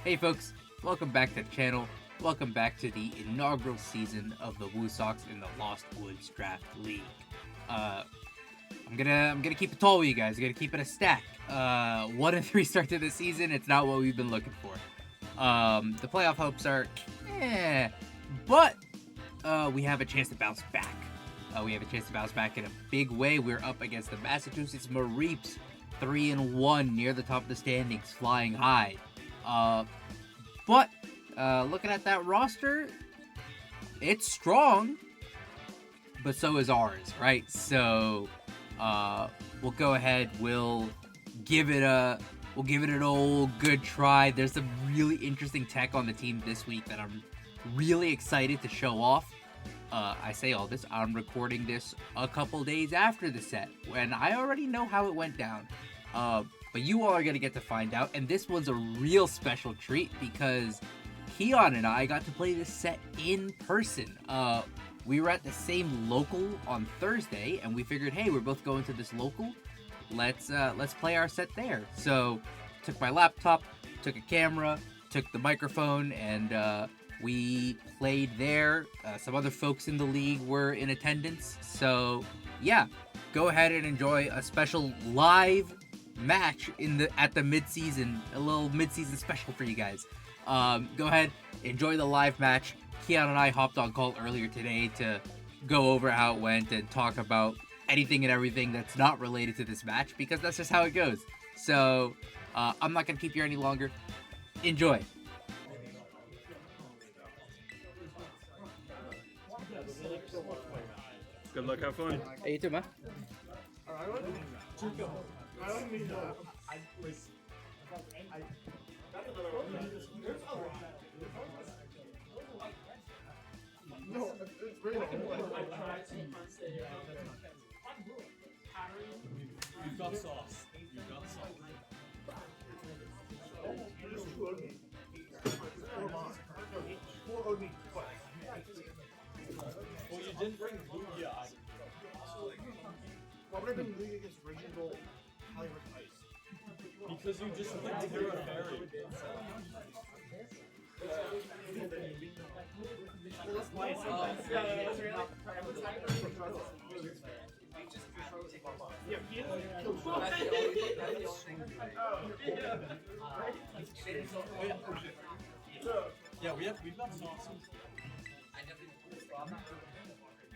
Hey folks, welcome back to the channel. Welcome back to the inaugural season of the WooSawks in the Lost Woods Draft League. I'm gonna keep it tall with you guys. I'm gonna keep it a stack. 1-3 start to the season. It's not what we've been looking for. The playoff hopes are, but we have a chance to bounce back. We have a chance to bounce back in a big way. We're up against the Massachusetts Mareeps, 3-1, near the top of the standings, flying high. But looking at that roster, it's strong, but so is ours, right? So we'll go ahead, we'll give it an old good try. There's some really interesting tech on the team this week that I'm really excited to show off. I say all this, I'm recording this a couple days after the set, and I already know how it went down. But you all are going to get to find out, and this one's a real special treat because Kian and I got to play this set in person. We were at the same local on Thursday, and we figured, hey, we're both going to this local. Let's play our set there. So, took my laptop, took a camera, took the microphone, and we played there. Some other folks in the league were in attendance. So, yeah, go ahead and enjoy a special live match at the mid-season, a little mid-season special for you guys. Go ahead, enjoy the live match. Kian and I hopped on call earlier today to go over how it went and talk about anything and everything that's not related to this match, because that's just how it goes. So I'm not gonna keep you any longer. Enjoy. Good luck, have fun. Hey, you too, man. No, it's really You've got sauce. You've got sauce. Well, you didn't bring blue yet. Why would I been leading against Reasonable Hollywood Ice? Because you just went to Hero Fairy. Yeah, we've got sauce.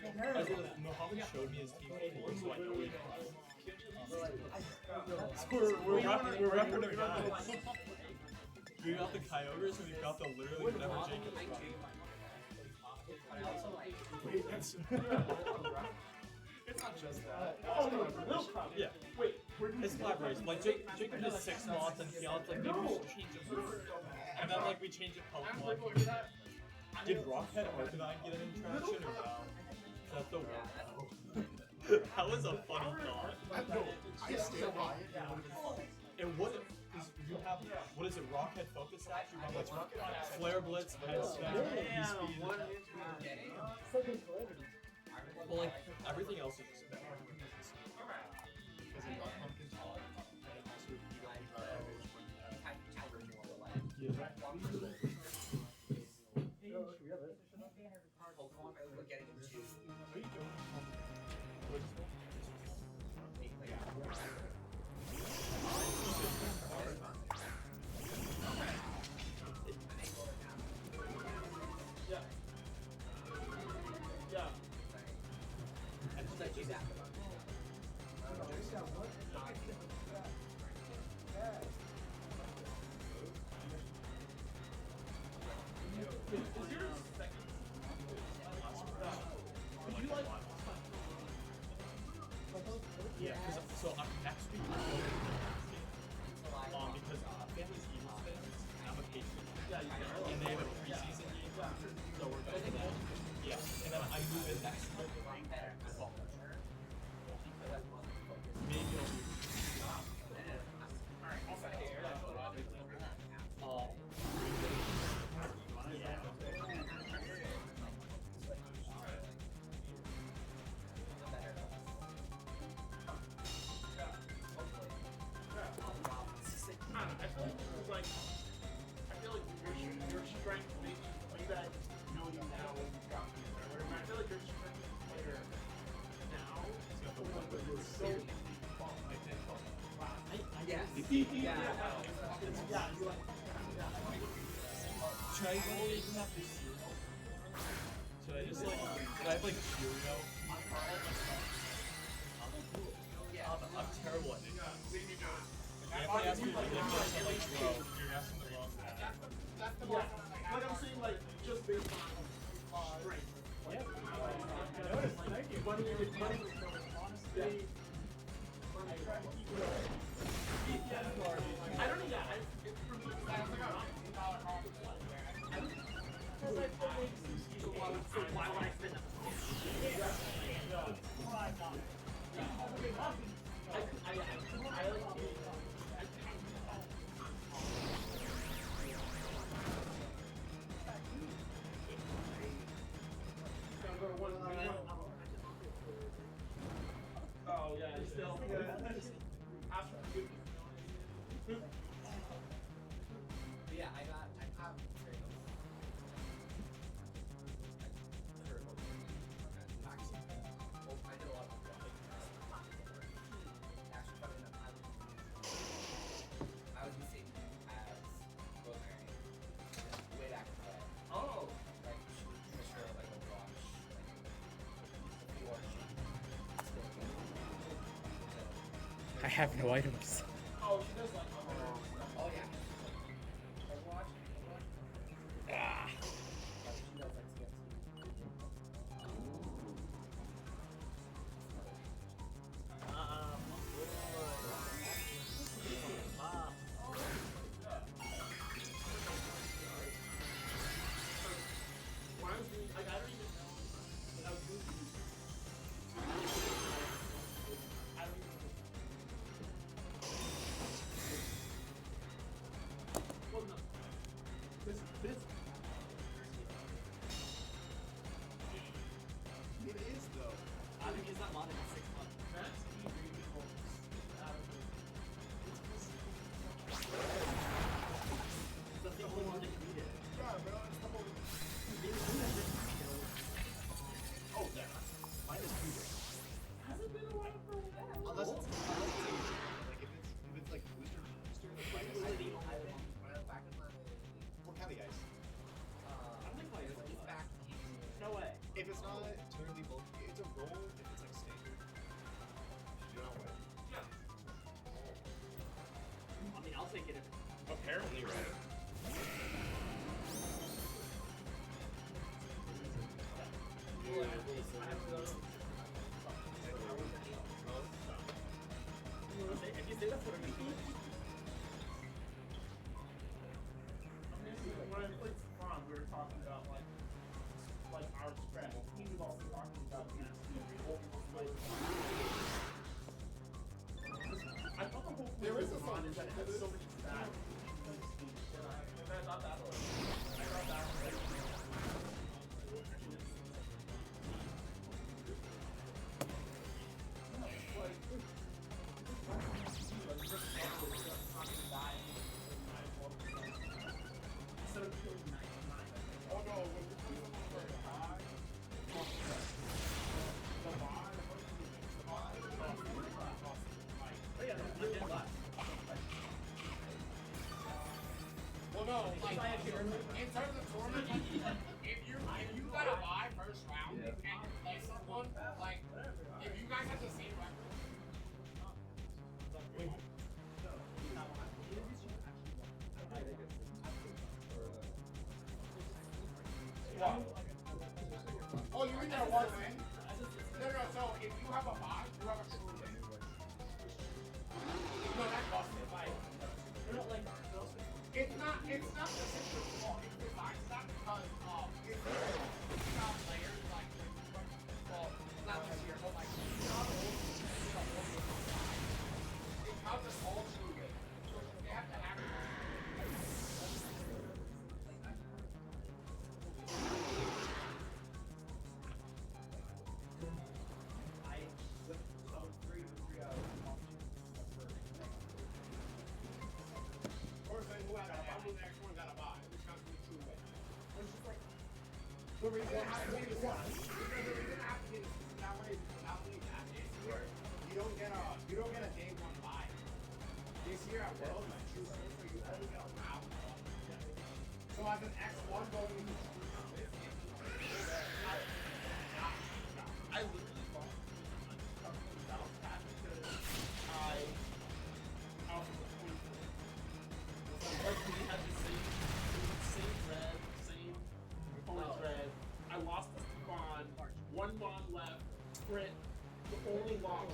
As Mohammed showed me his team before, so I know we we're repping them guys. We got the Kyogres and we've got the literally whatever Jacob's got. It's not just that. Oh, no, Yeah. Wait, it's collaboration. Like Jacob has 6 mods and Kian's like, maybe we should change it. And then like we change it Pokemon. Did Rockhead Arcanine get any traction or no? That's the one. That was a funny thought. I stand by it. And what is you have? What is it? Rockhead focus stats? You have like Flare Blitz, Head Spin, E-Speed. Well, like everything else is just better. Should I go even after cereal? Should I just like, should I have like Cheerio? I'm terrible at it. If I ask you like, That's the one. Like I'm saying, like just based on strength. yeah. I noticed. Thank you. Money, honestly. I try to keep it up. I don't know. Yeah, it's for me. I don't think because I feel like he's a lot of time. Why would I spend Oh yeah, still. Yeah, I got. I was missing as Rosemary way back in the day. Oh. Like, for sure, like a watch, I have no items. Oh, she does like. Oh yeah. Overwatch. Ah. She does like When I was doing, like, I don't even know. When I was doing I don't even know. Well, no. This. It is, though. I think he's not modded in 6 months. That's easy. That's the only one that can beat it. Yeah, bro. It's the whole. Oh, yeah. Mine is Peter. Hasn't been a while for that. Unless it's like if it's like booster, like right Back in my. what kind of guys? I think my he's back. No way. If it's not totally bulky, it's a roll. If it's like standard, you don't win. Yeah. I mean, I'll take it if. Apparently, right? If you say that's what I mean. When I played Spawn, we were talking about like our strat. He was also talking about I thought the whole point There is a of Spawn is that it has so many stats. I thought that was. I thought that was. Instead of killing 99. Oh no, when you're playing for the high, well no, like in terms of tournament, if you got a bye first round and you play someone, like if you guys have the same record. What? Oh, you mean that one win? No, so if you have a bye, you have a true win. No, that costs it. It's not the system's fault. It's designed to that because it's not players like well, not this year, but like it counts as all true wins. So they have to act. The reason it has to be the one, because the reason it has to be that way is not only that is you don't get a day one bye. This here at World, you choose so you only get a round. So as an X1 going into I literally bought a bounce pack because I was like we had the same red, same orange red. I lost the bond, one bond left, sprint, the only loss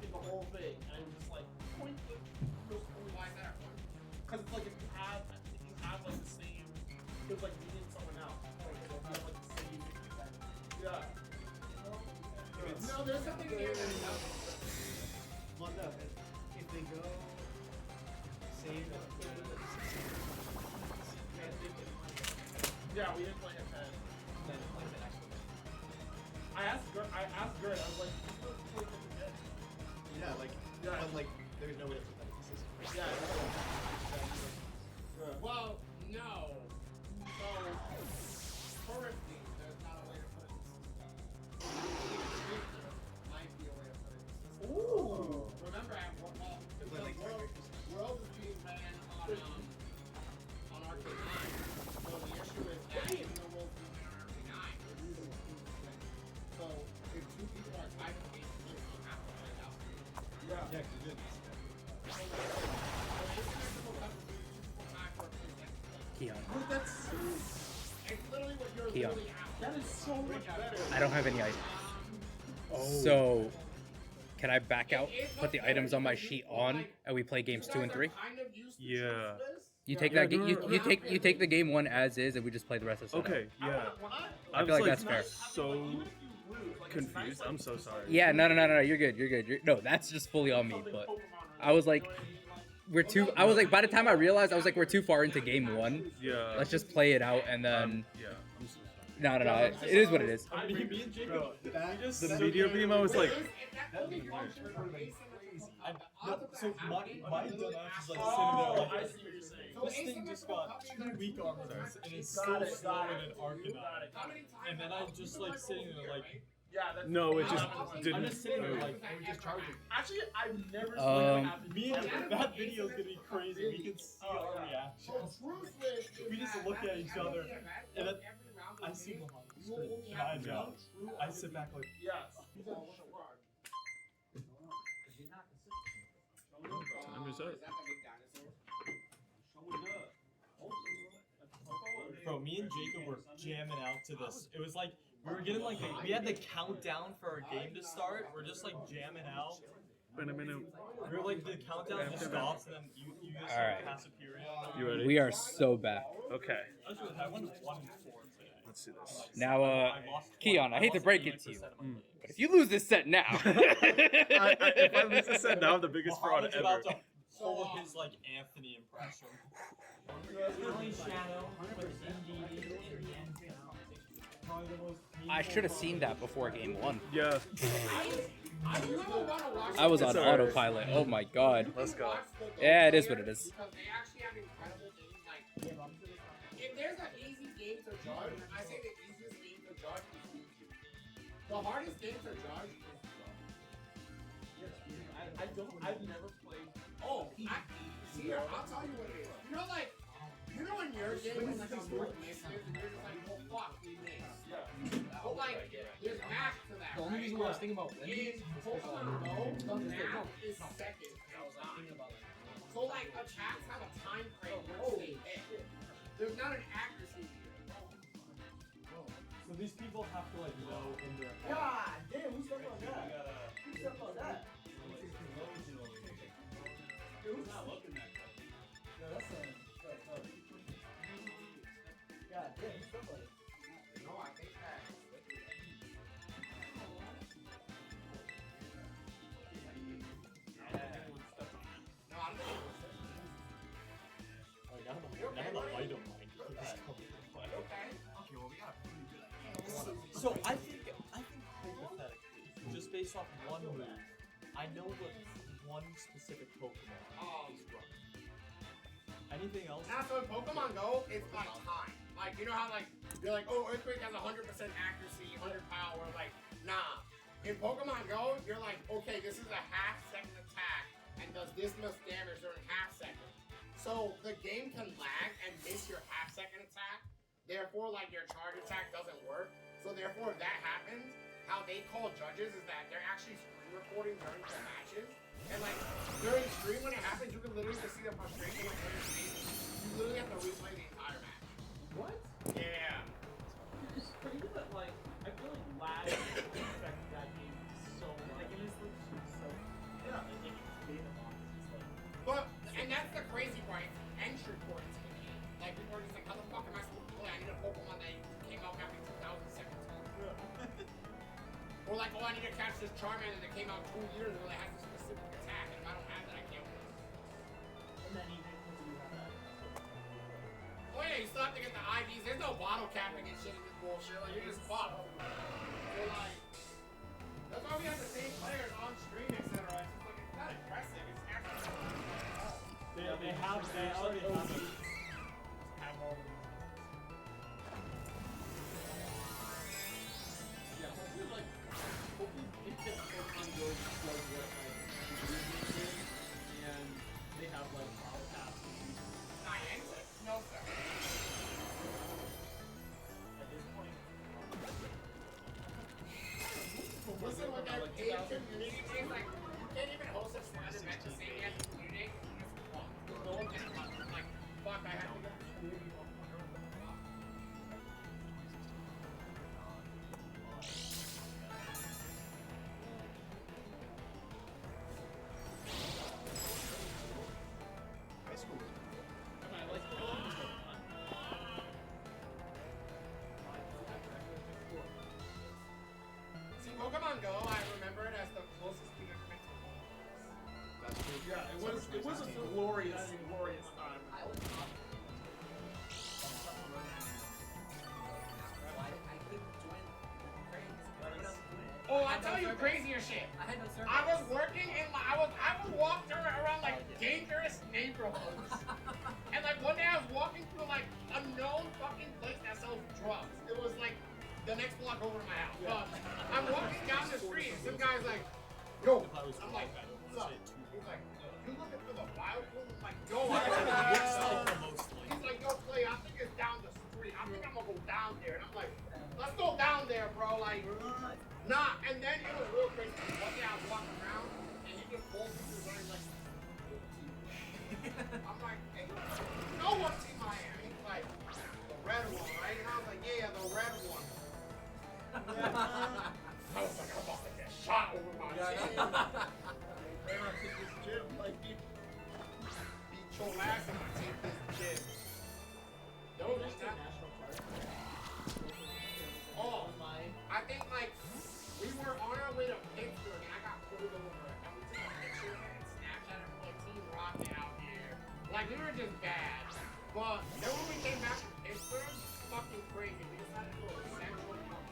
in the whole thing, and I was just like, point the why is that? because it's like if you have like the same, it was like me and someone else. Like, if you have like the same, yeah. No, there's something here that Well, no, if they go save Yeah, we didn't play at 10. then play the next one. I asked Gert, I was like, who's going to play this again? Yeah, like, Yeah. but like, there's no way to put that in the system. Yeah, yeah. Well, no. So, currently, there's not a way to put it. Might be a way to put it. Ooh. Remember, at Like, World is being ran on Arcade 9. So the issue is that even though World's being ran on Arcade 9, we're using it. So if two people are tied for game, you don't have to find out. Yeah. Yeah, 'cause you did. Keon. It's literally what you're Keon. literally after. That is so much better. I don't have any items. So, can I back out, put the items on my sheet on, and we play games 2 and 3? Yeah. You take Yeah, that. no, You, no, you no. take the game 1 as is, and we just play the rest of the set. Okay, yeah. I feel like that's fair. So confused. I'm so sorry. Yeah, no. You're good. No, that's just fully on me. But I was like, I was like, by the time I realized, I was like, we're too far into game 1. Yeah. Let's just play it out, and then. Yeah. I'm so sorry. No. It is what it is. I mean, me and Jacob, we just The media beam, I was like, So my dumbass is like sitting there oh, I like, see what you're saying. this thing just got 2 weak armors and it's so slow in an Arcanine. And then I'm just like sitting there like, Yeah, that's no, it just I'm didn't. just sitting there like, We're just charging. Actually, I've never seen Um, that happen. me and that video's gonna be crazy. We can see our reactions. We just look at each other and then I see Muhammad scream and I know. I sit back like, Yes. Time is up. bro, me and Jacob were jamming out to this. It was like, we were getting like, we had the countdown for our game to start. We're just like jamming out. We were like, the countdown just stops and then you just Alright. pass a period. You ready? We are so back. Okay. I won 1 and 4 today. Let's see this. Now, I lost Keon, I hate to lost break it to 80% you, of my game. but if you lose this set now, If I lose this set, now I'm the biggest fraud Muhammad's ever. about to pull his like Anthony impression. I should have seen that before game 1. Yeah. I was on It's alright. autopilot. Oh my god. Let's go. Yeah, it is what it is. Because they actually have incredible things like, if there's an easy game to judge, I say the easiest game to judge is YouTube. The hardest game to judge is I've never played. Oh, see here, I'll tell you what it is. You know when your game was like a move misses and you're just like, oh fuck, we missed. But like, there's math to that. The only reason why I was thinking about winning In Pokemon Go, the math is seconds. So like, attacks have a time frame once they hit. There's not an accuracy here. So these people have to like know in their head. God damn, who's talking about that? Who's talking about that? Who's not looking that good? No, that's God damn, who's talking about it? No, I think that. No, I don't think it was. Now the item mic is coming to play. So I think hypothetically, just based off one move, I know what one specific Pokemon is running. Anything else? Now, so in Pokemon Go, it's by time. Like, you know how, like, you're like, oh, Earthquake has 100% accuracy, 100 power. Like, nah. In Pokemon Go, you're like, okay, this is a half-second attack, and does this much damage during half second. So the game can lag and miss your half second attack. Therefore, like your charge attack doesn't work. So therefore, if that happens, how they call judges is that they're actually screen recording during the matches. And like during stream when it happens, you can literally just see the frustration on your screen. You literally have to replay the entire match. What? Yeah. But even that, like, I feel like lag affects that game so much. Like, it is like so. Yeah, it's like it's data box. It's like. But and that's the crazy part. It's entry points in the game. Like people are just like, how the fuck am I supposed to play? I need a Pokemon that came out back in 2017. Or like, oh, I need to catch this Charmander that came out 2 years ago that has a specific attack, and if I don't have that, I can't win. And then even if you have that. Oh yeah, you still have to get the IVs. There's no bottle capping and shit in this bullshit. Like, you're just fucked. You're like, that's why we have the same players on stream, etc. It's just like, it's not impressive. It's actually They already have it. have all of them. Yeah, hopefully, like, hopefully if the Pokemon Go does what, like, the video game did, and they have, like, bottle caps and Niantic? No, sir. at this point. Listen, with that paid community thing, like, you can't even host a Slime event the same as the community. You just walk. No one can like, fuck, I have to get this community. High school. And I like the Pokemon. See, Pokemon Go, I remember it as the closest thing I've been to That's true. Yeah, it was a glorious time. I was not. I couldn't join cranes. What else doing it? Oh, I'll tell you crazier shit. I had no service. I was working in, I would walk around like dangerous neighborhoods. And like one day I was walking through like a known fucking place that sells drugs. It was like the next block over to my house. I'm walking down the street and some guy's like, yo. I'm like, what's up? He's like, you looking for the wild food? I'm like, yo, I He's like, yo, Clay, I think it's down the street. I think I'm gonna go down there. And I'm like, let's go down there, bro. Like, nah. And then it was real crazy. One day I was walking around and he just pulled me through wearing like, I'm like, hey, no one see my hand. He's like, the red one, right? And I was like, yeah, the red one. I was like, I'm about to get shot over my chin. They're not taking this gym, like, Beat your ass and I take this gym. Don't There's just the that. national park. Oh, I think like we were on our way to Pittsburgh and I got pulled over and we took a picture of it and Snapchat it for like Team Rocket out here. Like we were just bad. But then when we came back from Pittsburgh, fucking crazy. We decided to go to Central Park.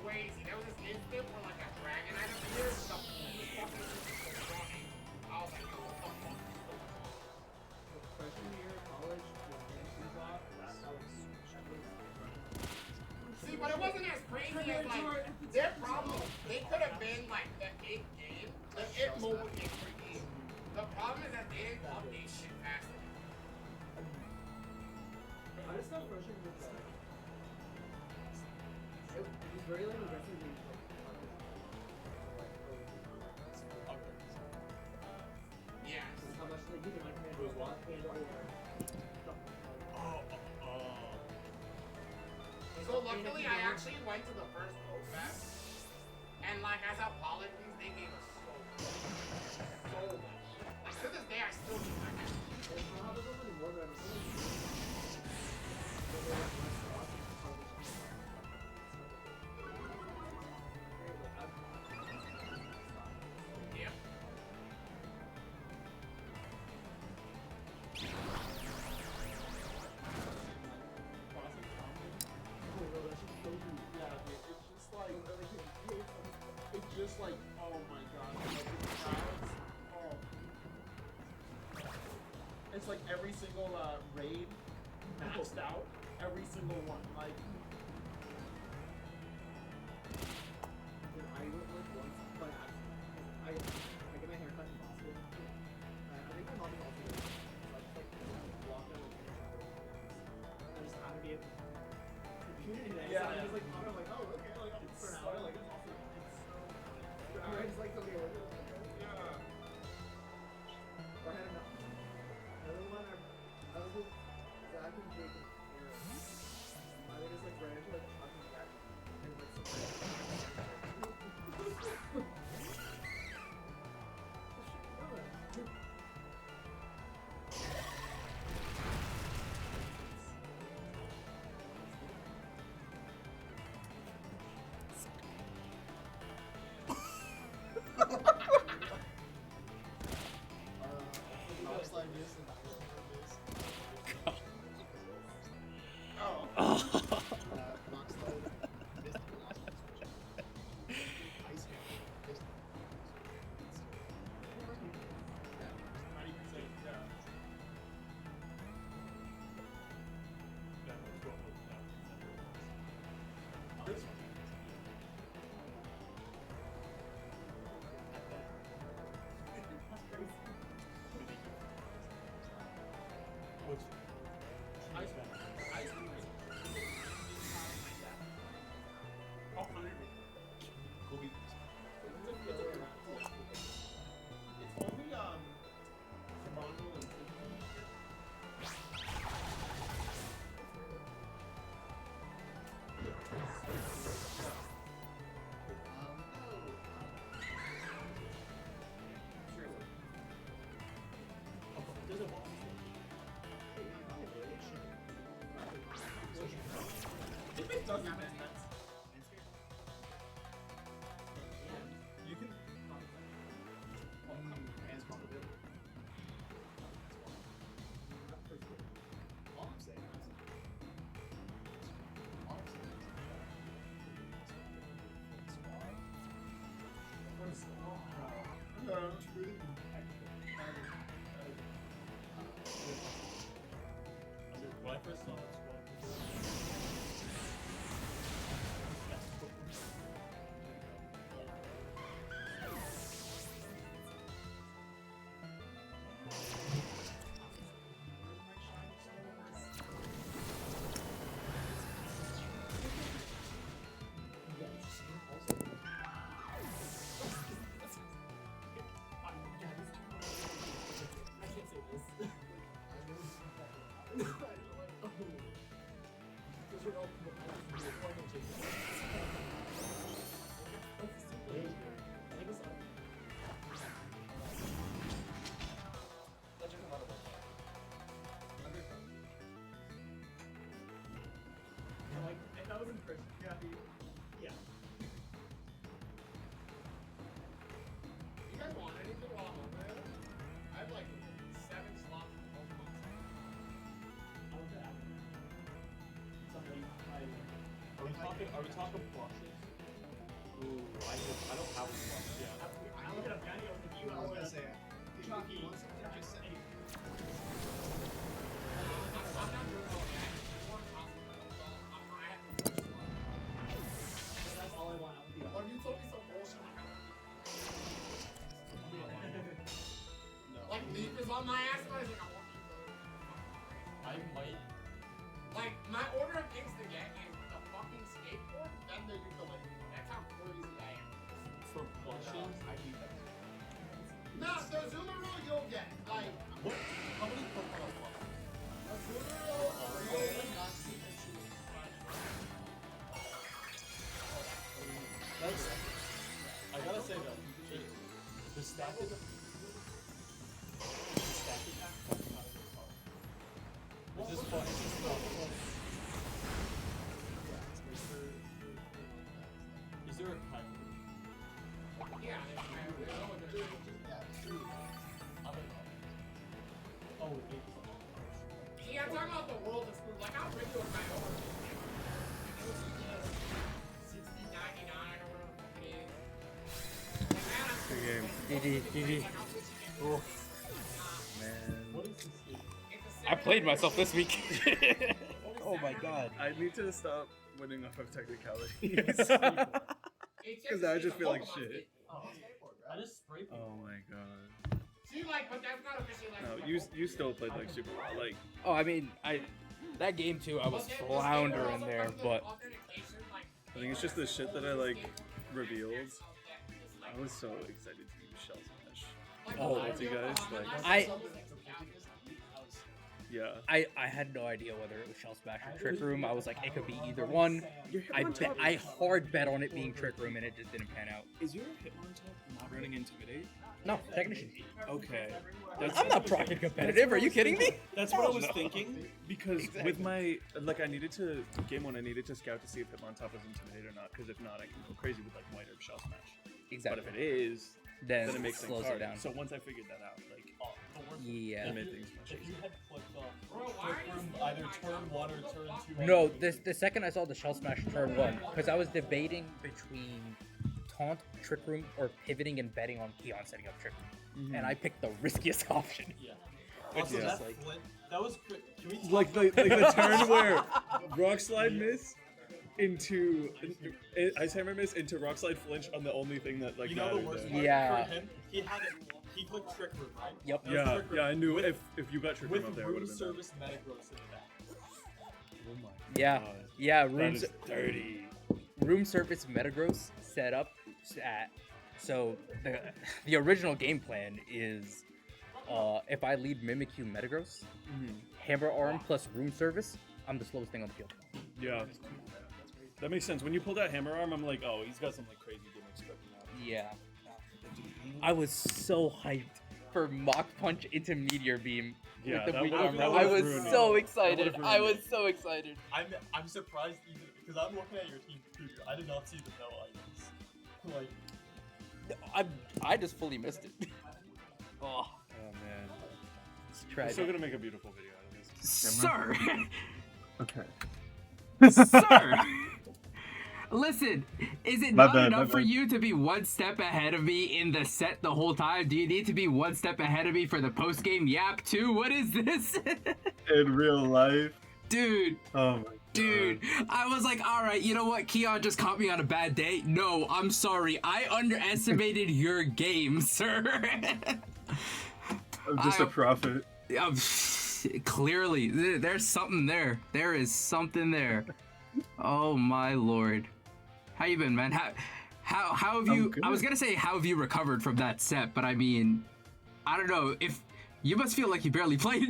Crazy. There was this instant where like a Dragonite appeared. The fucking was running. I was like, yo, what the fuck? Freshman year of college, See, but it wasn't as crazy as like their problem. They could have been like the 8th game, the 8th mode game for game. The problem is that they didn't update shit fast enough. I just got freshman year of college. It was very like aggressive. Yeah. How much they give it like hand over. So luckily, I actually went to the first Pro Fest, and like as apologies, they gave us so much. Like to this day, I still do that. It's not how there's only more than Yep. It's just like, oh my god, like the crowds, oh. It's like every single raid maxed out, every single one, like. I went like once by accident. I Which? Ice cream. Ice cream is oh, 100. Kobe. It's only Toronto and Sydney. There's a box. If it doesn't make sense. You can. All I'm saying is, When I first saw this one, and that was in person. Yeah. Yeah. You guys want anything while I'm over there? I have like 7 slots for Pokemon. I was at somebody. Are we talking blushes? Ooh, I don't have a blush. Yeah. I look at a guy over you. I was gonna say, Chalky. once you just said I'm not doing all that. It's one hospital, so I have to first slot. That's all I want. I want the Or you told me some bullshit like I No. like Leaf is on my ass, and I was like, I want you to. I might. Like, my order of things to get is the fucking skateboard, then the ukulele. That's how crazy I am. For blushes? I need that. No, the Zumaro you'll get. Like, What? How many Pokemon blushes? the Zumaro you'll not see the shoe. That's. I gotta say though, the stack is. The stack is not fucking out of the car. It's just fun. It's just fun. Is there a timer? Yeah, I'm in. Oh, wait. yeah, I'm talking about the world of food. Like, I'll bring you a my order. It was $60.99 or whatever the fuck it is. And man, I'm Good game. GG. like, I'll switch again. Oh, Man. What is this thing? It's a I played myself this week. Oh my god. I need to stop winning off of technicalities. It's Because I just a feel like Pokemon shit. skin. I just spray painted. Oh my god. See, like, but that's not officially like. No, my you Pokemon. still played like super well. Like Oh, I mean, that game too, I was But then the floundering skateboard also there, comes with but authentication, like, I think it's just the shit that I like revealed. It's like- I was so excited to use Shell Smash. like, Oh, I you guys, like- Yeah. I had no idea whether it was Shell Smash or Trick Room. I was like, it could be either one. I hard bet on it being Trick Room, and it just didn't pan out. Is your Hitmontop not running Intimidate? No, Technician. Okay. I'm not procket competitive. Are you kidding me? That's what I was No. thinking. Because Exactly. with my I needed to game one, I needed to scout to see if Hitmontop was Intimidate or not. Because if not, I can go crazy with like White Herb Shell Smash. Exactly. But if it is, then then it makes slows things it hard. down. So once I figured that out, like Yeah. it made things much If you easier. had clicked on Bro, why Trick are Room you either my turn God? 1 or What the turn fuck? 2. No, the second I saw the Shell Smash turn 1, because I was debating between Taunt, Trick Room, or pivoting and betting on Kian setting up Trick Room. And I picked the riskiest option. Yeah. Also, Yeah. that flint, that was quick. Can we talk Like the turn where Rock Slide miss into Ice Hammer miss into Rock Slide flinch on the only thing that like You know the mattered worst there. part Yeah. for him? He he clicked Trick Room, right? Yep. That was Yeah, Trick Room. yeah, I knew if you got Trick With Room up there, it would room have been bad. service Metagross in the back. Oh my Yeah, god. yeah. That is dirty. Room service Metagross set up at. So the original game plan is, if I lead Mimikyu Metagross, Hammer Arm plus Room Service, I'm the slowest thing on the field. Yeah. That makes sense. When you pulled out Hammer Arm, I'm like, oh, he's got some like crazy gimmicks cooking out. Yeah. I was so hyped for Mach Punch into Meteor Beam Yeah, with the that weak would've- armor. that I would've was ruined it. so That excited. would've I ruined was so excited. I'm surprised even because I'm looking at your team too. I did not see the no items. Like I just fully missed it. Oh, Oh man. it's We're tragic. still gonna make a beautiful video out of this. Sir, Okay. sir. Listen, is it My not bad, my enough for bad. you to be one step ahead of me in the set the whole time? Do you need to be one step ahead of me for the post-game yap too? What is this? In real life. Dude, Oh my dude, I was like, all right, you know what? Kian just caught me on a bad day. No, I'm sorry. I underestimated your game, sir. I'm just a prophet. Um, clearly, there's something there. There is something there. Oh my lord. How you been, man? How have I'm you? good. I was gonna say how have you recovered from that set, but I mean, I don't know. If you must feel like you barely played.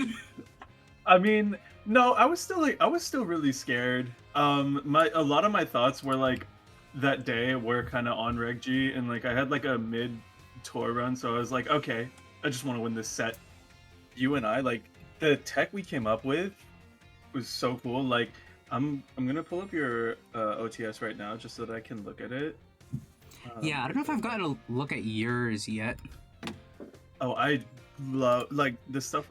I mean, no, I was still really scared. A lot of my thoughts were like that day were kind of on Reg G, and like I had like a mid tour run, so I was like, okay, I just want to win this set. You and I, like the tech we came up with was so cool. Like I'm gonna pull up your OTS right now just so that I can look at it. Yeah, I don't know if I've gotten a look at yours yet. Oh, I love like this stuff,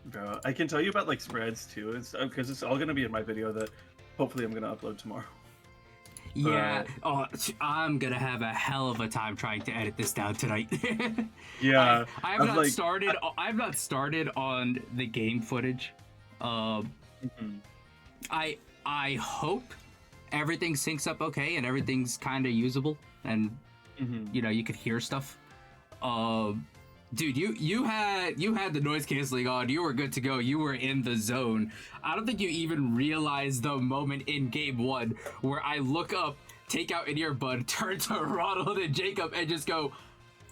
bro. I can tell you about like spreads too. It's because it's all gonna be in my video that hopefully I'm gonna upload tomorrow. Yeah. Oh, I'm gonna have a hell of a time trying to edit this down tonight. Yeah, I have was not like- started. I've not started on the game footage. Mhm. I hope everything syncs up okay and everything's kind of usable and Mhm. you know you could hear stuff. Dude, you had the noise canceling on. You were good to go. You were in the zone. I don't think you even realized the moment in game one where I look up, take out an earbud, turn to Ronald and Jacob, and just go,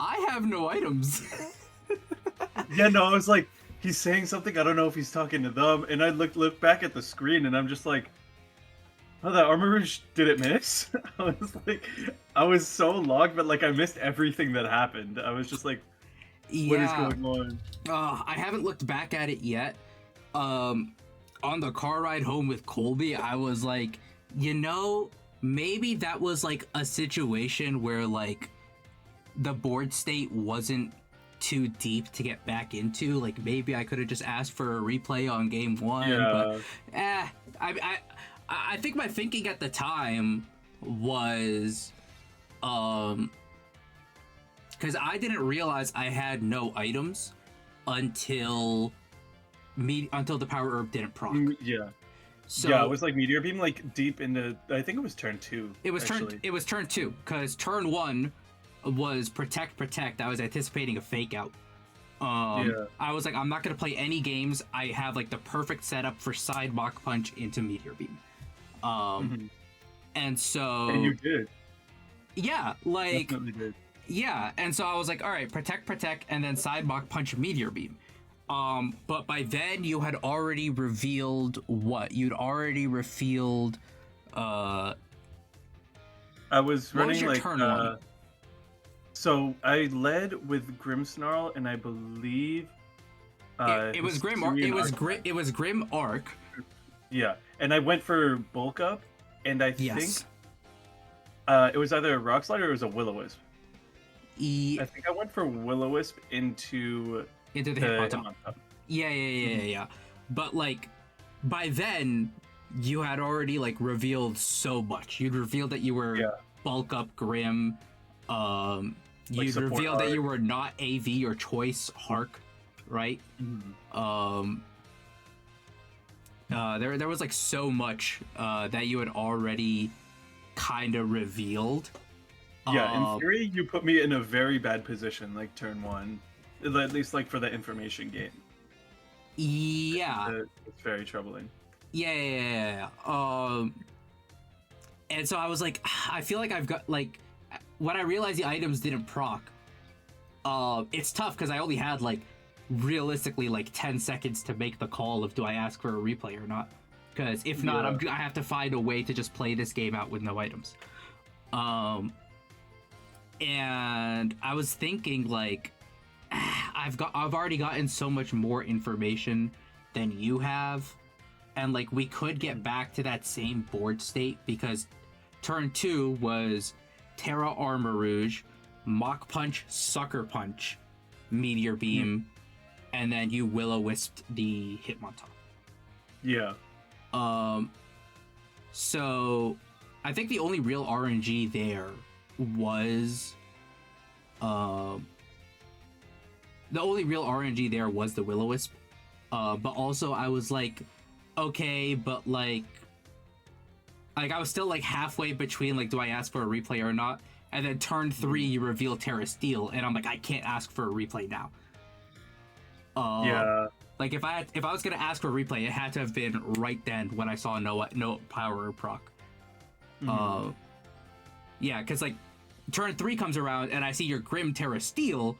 "I have no items." Yeah, no, I was like, he's saying something. I don't know if he's talking to them, and I look back at the screen, and I'm just like, oh, that armor rouge, did it miss? I was so logged, but like I missed everything that happened. I was just like, what is going on? I haven't looked back at it yet. On the car ride home with Colby, I was like, you know, maybe that was like a situation where like the board state wasn't too deep to get back into. Like maybe I could have just asked for a replay on game one. Yeah. But I think my thinking at the time was, because I didn't realize I had no items until the power herb didn't proc. Yeah. So Yeah, it was like Meteor Beam, like deep into. I think it was turn 2. it was actually. turn 2 because turn 1 was protect. I was anticipating a fake out. Yeah. I was like, I'm not gonna play any games. I have like the perfect setup for side Mach Punch into Meteor Beam. Mhm. And so And you did. yeah, like Definitely did. yeah, and so I was like, all right, protect, and then side Mach Punch Meteor Beam. But by then you had already revealed what? You'd already revealed. I was What running was your like. turn one? So I led with Grimmsnarl, and I believe. It was Grim Arc. Hisuian It was Grim Arc. Yeah, and I went for bulk up, and I Yes. think it was either a Rock Slide or it was a Will-O-Wisp. I think I went for Will-O-Wisp into Into the the hip on top. on top. Yeah. But like, by then, you had already like revealed so much. You'd revealed that you were Yeah. bulk up Grim. You'd support revealed that Arc. you were not AV or choice Hark, right? Mhm. There was like so much that you had already kind of revealed. Yeah, in theory, you put me in a very bad position, like turn 1. At least like for the information game. Yeah. It's very troubling. Yeah. And so I was like, I feel like I've got like, when I realized the items didn't proc, it's tough because I only had like realistically like 10 seconds to make the call of do I ask for a replay or not. Because if not, I have to find a way to just play this game out with no items. And I was thinking like, I've already gotten so much more information than you have, and like we could get back to that same board state because turn 2 was Terra Armor Rouge, Mach Punch, Sucker Punch, Meteor Beam, and then you Will-O-Wisped the Hitmontop. Yeah. So I think the only real RNG there was the only real RNG there was the Will-O-Wisp. But also I was like, okay, but like I was still like halfway between like, do I ask for a replay or not? And then turn 3, you reveal Terra Steel, and I'm like, I can't ask for a replay now. Yeah. Like if I was gonna ask for a replay, it had to have been right then when I saw no power or proc. Yeah, because like turn 3 comes around and I see your Grim Terra Steel,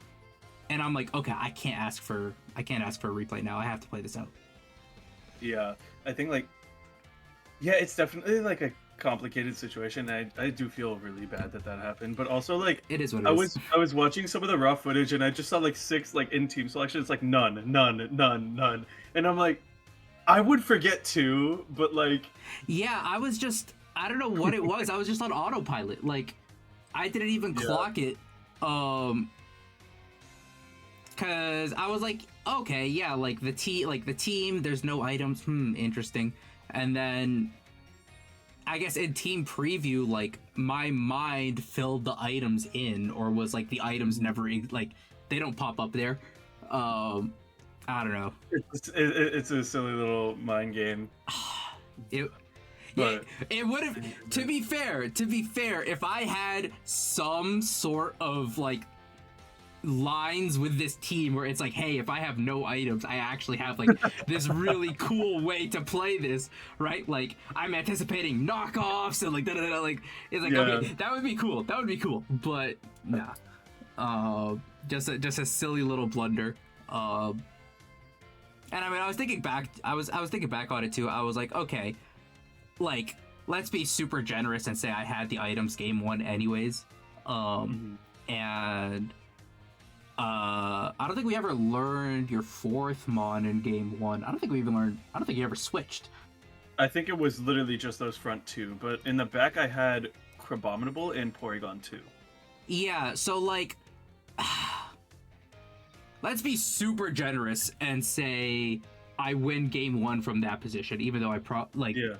and I'm like, okay, I can't ask for a replay now. I have to play this out. Yeah, I think like, yeah, it's definitely like a complicated situation. I do feel really bad that happened, but also like it is what it is. I was watching some of the raw footage and I just saw like 6 like in team selections, like none, and I'm like, I would forget too, but like, yeah, I don't know what it was. I was just on autopilot. Like I didn't even clock it. Cause I was like, okay, yeah, like the team, there's no items. Interesting. And then I guess in team preview, like my mind filled the items in, or was like the items never like they don't pop up there. I don't know. It's a silly little mind game. It would have. To be fair, if I had some sort of like lines with this team where it's like, hey, if I have no items, I actually have like this really cool way to play this, right? Like I'm anticipating knockoffs and like like it's like, okay, that would be cool. But nah, just a silly little blunder. And I mean, I was thinking back on it too. I was like, okay, like let's be super generous and say I had the items game 1 anyways. And I don't think we ever learned your 4th mon in game 1. I don't think you ever switched. I think it was literally just those front 2, but in the back I had Crabominable and Porygon 2. Yeah, so like let's be super generous and say I win game 1 from that position, even though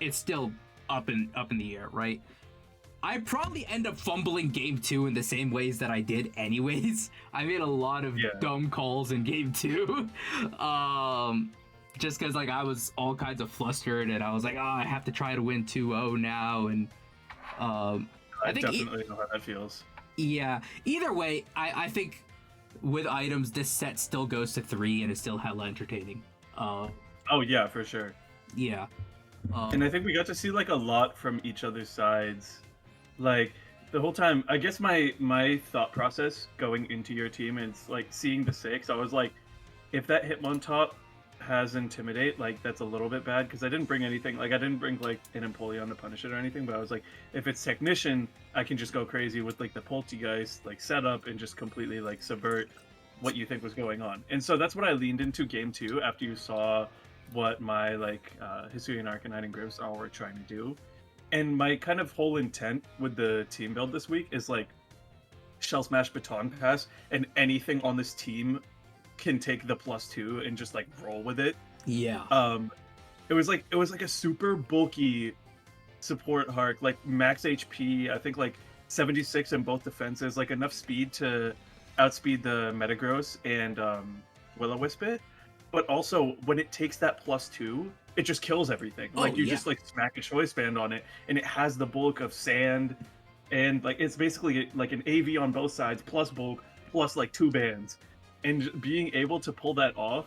it's still up in the air, right? I probably end up fumbling game 2 in the same ways that I did anyways. I made a lot of dumb calls in game 2. Just because like I was all kinds of flustered and I was like, oh, I have to try to win 2-0 now. And I think definitely know how that feels. Yeah. Either way, I think with items, this set still goes to 3 and is still hella entertaining. Oh yeah, for sure. Yeah. And I think we got to see like a lot from each other's sides. Like the whole time, I guess my thought process going into your team is like seeing the 6. I was like, if that Hitmontop has Intimidate, like that's a little bit bad because I didn't bring anything. Like I didn't bring like an Empoleon to punish it or anything. But I was like, if it's Technician, I can just go crazy with like the Poltegeist like setup and just completely like subvert what you think was going on. And so that's what I leaned into game 2 after you saw what my like Hisuian Arcanine and Grimmsnarl were trying to do. And my kind of whole intent with the team build this week is like Shell Smash, Baton Pass, and anything on this team can take the +2 and just like roll with it. Yeah. It was like a super bulky support Hark, like max HP, I think like 76 in both defenses, like enough speed to outspeed the Metagross and Will-O-Wisp it. But also when it takes that +2, it just kills everything. Like you just like smack a choice band on it and it has the bulk of sand and like it's basically like an AV on both sides plus bulk plus like 2 bands. and being able to pull that off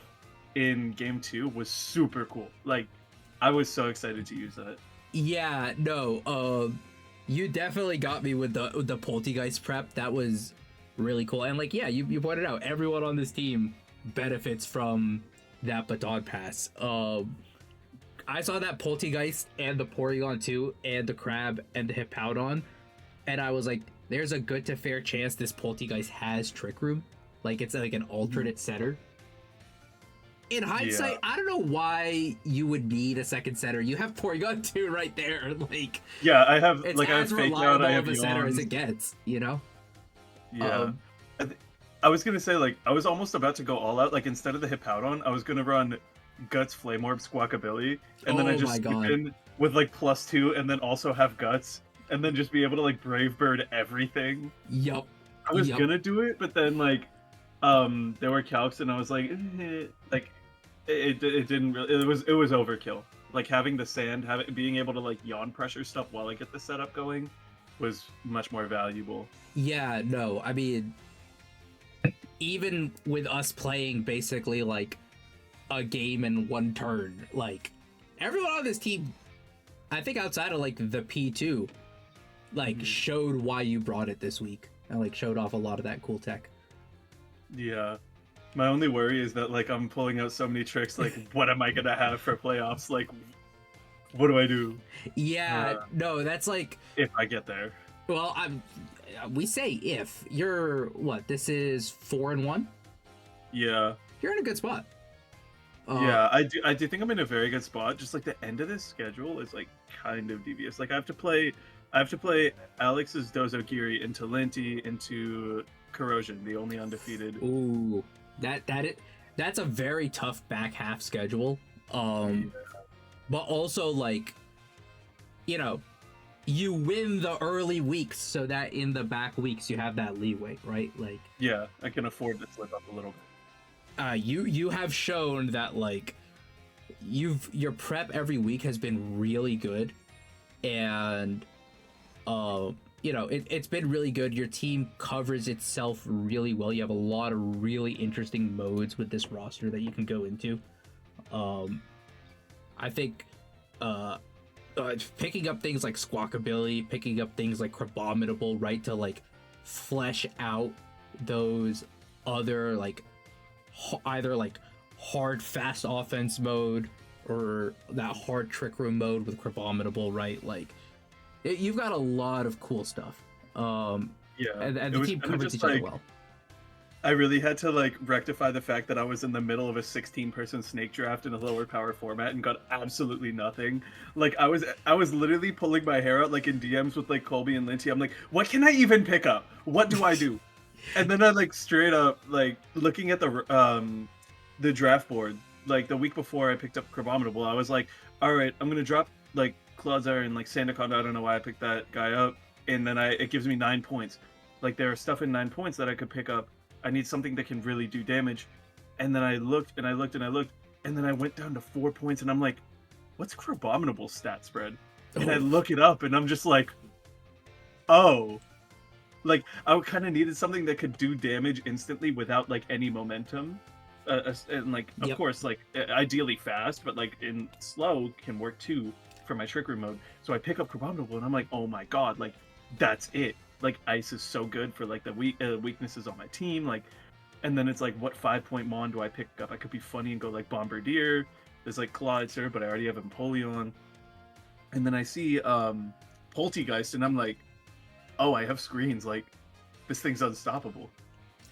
in game 2 was super cool. Like, I was so excited to use that. Yeah, no, you definitely got me with the Poltergeist prep. That was really cool. And like, yeah, you pointed out everyone on this team benefits from that baton pass. I saw that Poltergeist and the Porygon 2 and the Crab and the Hippowdon, and I was like, there's a good to fair chance this Poltergeist has Trick Room. Like, it's like an alternate setter. In hindsight, I don't know why you would need a second setter. You have Porygon 2 right there. Like, yeah, I have it's like I have as Fake reliable Out, I have of a setter as Yawns. it gets, you know? Yeah. I was gonna say, like, I was almost about to go all out. Like, instead of the Hippowdon, I was gonna run Guts, Flame Orb, Squawkabilly, and then I Oh just my swoop God. in with like +2, and then also have Guts, and then just be able to like Brave Bird everything. Yup. I was Yep. gonna do it, but then like, there were calcs, and I was like, like, it didn't really. It was overkill. Like having the sand, being able to like yawn pressure stuff while I get the setup going, was much more valuable. Yeah, no, I mean, even with us playing basically like a game in one turn, like everyone on this team, I think outside of like the P2, like showed why you brought it this week and like showed off a lot of that cool tech. Yeah. My only worry is that like I'm pulling out so many tricks. Like, what am I gonna have for playoffs? Like, what do I do Yeah, no, that's like, if I get there? well, we say if you're what, this is 4-1, Yeah. you're in a good spot. Yeah, I do think I'm in a very good spot. Just like the end of this schedule is like kind of devious. Like I have to play Alex's Dozokiri into Linty into Corrosion, the only undefeated. Ooh, that's a very tough back half schedule. But also like, you know, you win the early weeks so that in the back weeks you have that leeway, right? Like, Yeah, I can afford to slip up a little bit. you have shown that like your prep every week has been really good, and you know, it's been really good. Your team covers itself really well. You have a lot of really interesting modes with this roster that you can go into. I think picking up things like Squawkabilly, picking up things like Crabominable, right, to like flesh out those other like either like hard fast offense mode or that hard trick room mode with Crabominable, right? Like you've got a lot of cool stuff. Yeah, and it the was team kinda covers just each other like- well. I really had to like rectify the fact that I was in the middle of a 16-person snake draft in a lower power format and got absolutely nothing. Like I was literally pulling my hair out like in DMs with like Colby and Linty. I'm like, what can I even pick up? What do I do? And then I like straight up like looking at the draft board. Like the week before I picked up Crabominable, I was like, all right, I'm gonna drop like Clodsire and like Sandaconda. I don't know why I picked that guy up. And then it gives me 9 points. Like there are stuff in 9 points that I could pick up. I need something that can really do damage. And then I looked and I looked and I looked, and then I went down to 4 points, and I'm like, what's Crabominable stat spread? And I look it up, and I'm just like, oh. Like, I kind of needed something that could do damage instantly without, like, any momentum. And, like, of Yep. course, like, ideally fast, but, like, in slow can work too for my Trick Room mode. So I pick up Crabominable, and I'm like, oh my god, like, that's it. Like, Ice is so good for, like, the weaknesses on my team, like, and then it's like, what 5-point Mon do I pick up? I could be funny and go, like, Bombardier. There's, like, Clawitzer, but I already have Empoleon. And then I see, Poltergeist, and I'm like, oh, I have screens, like, this thing's unstoppable.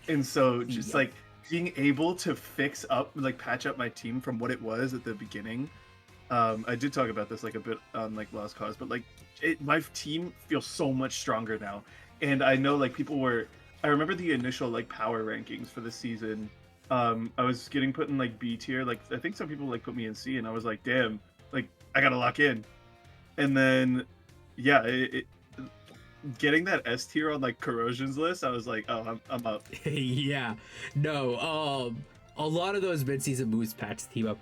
And so, just, Yep. like, being able to fix up, like, patch up my team from what it was at the beginning. I did talk about this, like, a bit on, like, Lost Cause, but, like, my team feels so much stronger now. And I know, like, I remember the initial, like, power rankings for the season. I was getting put in, like, B tier. Like, I think some people, like, put me in C, and I was like, damn, like, I gotta lock in. And then, yeah, getting that S tier on, like, Corrosion's list, I was like, oh, I'm up. Yeah, no, a lot of those mid-season moves patch the team up.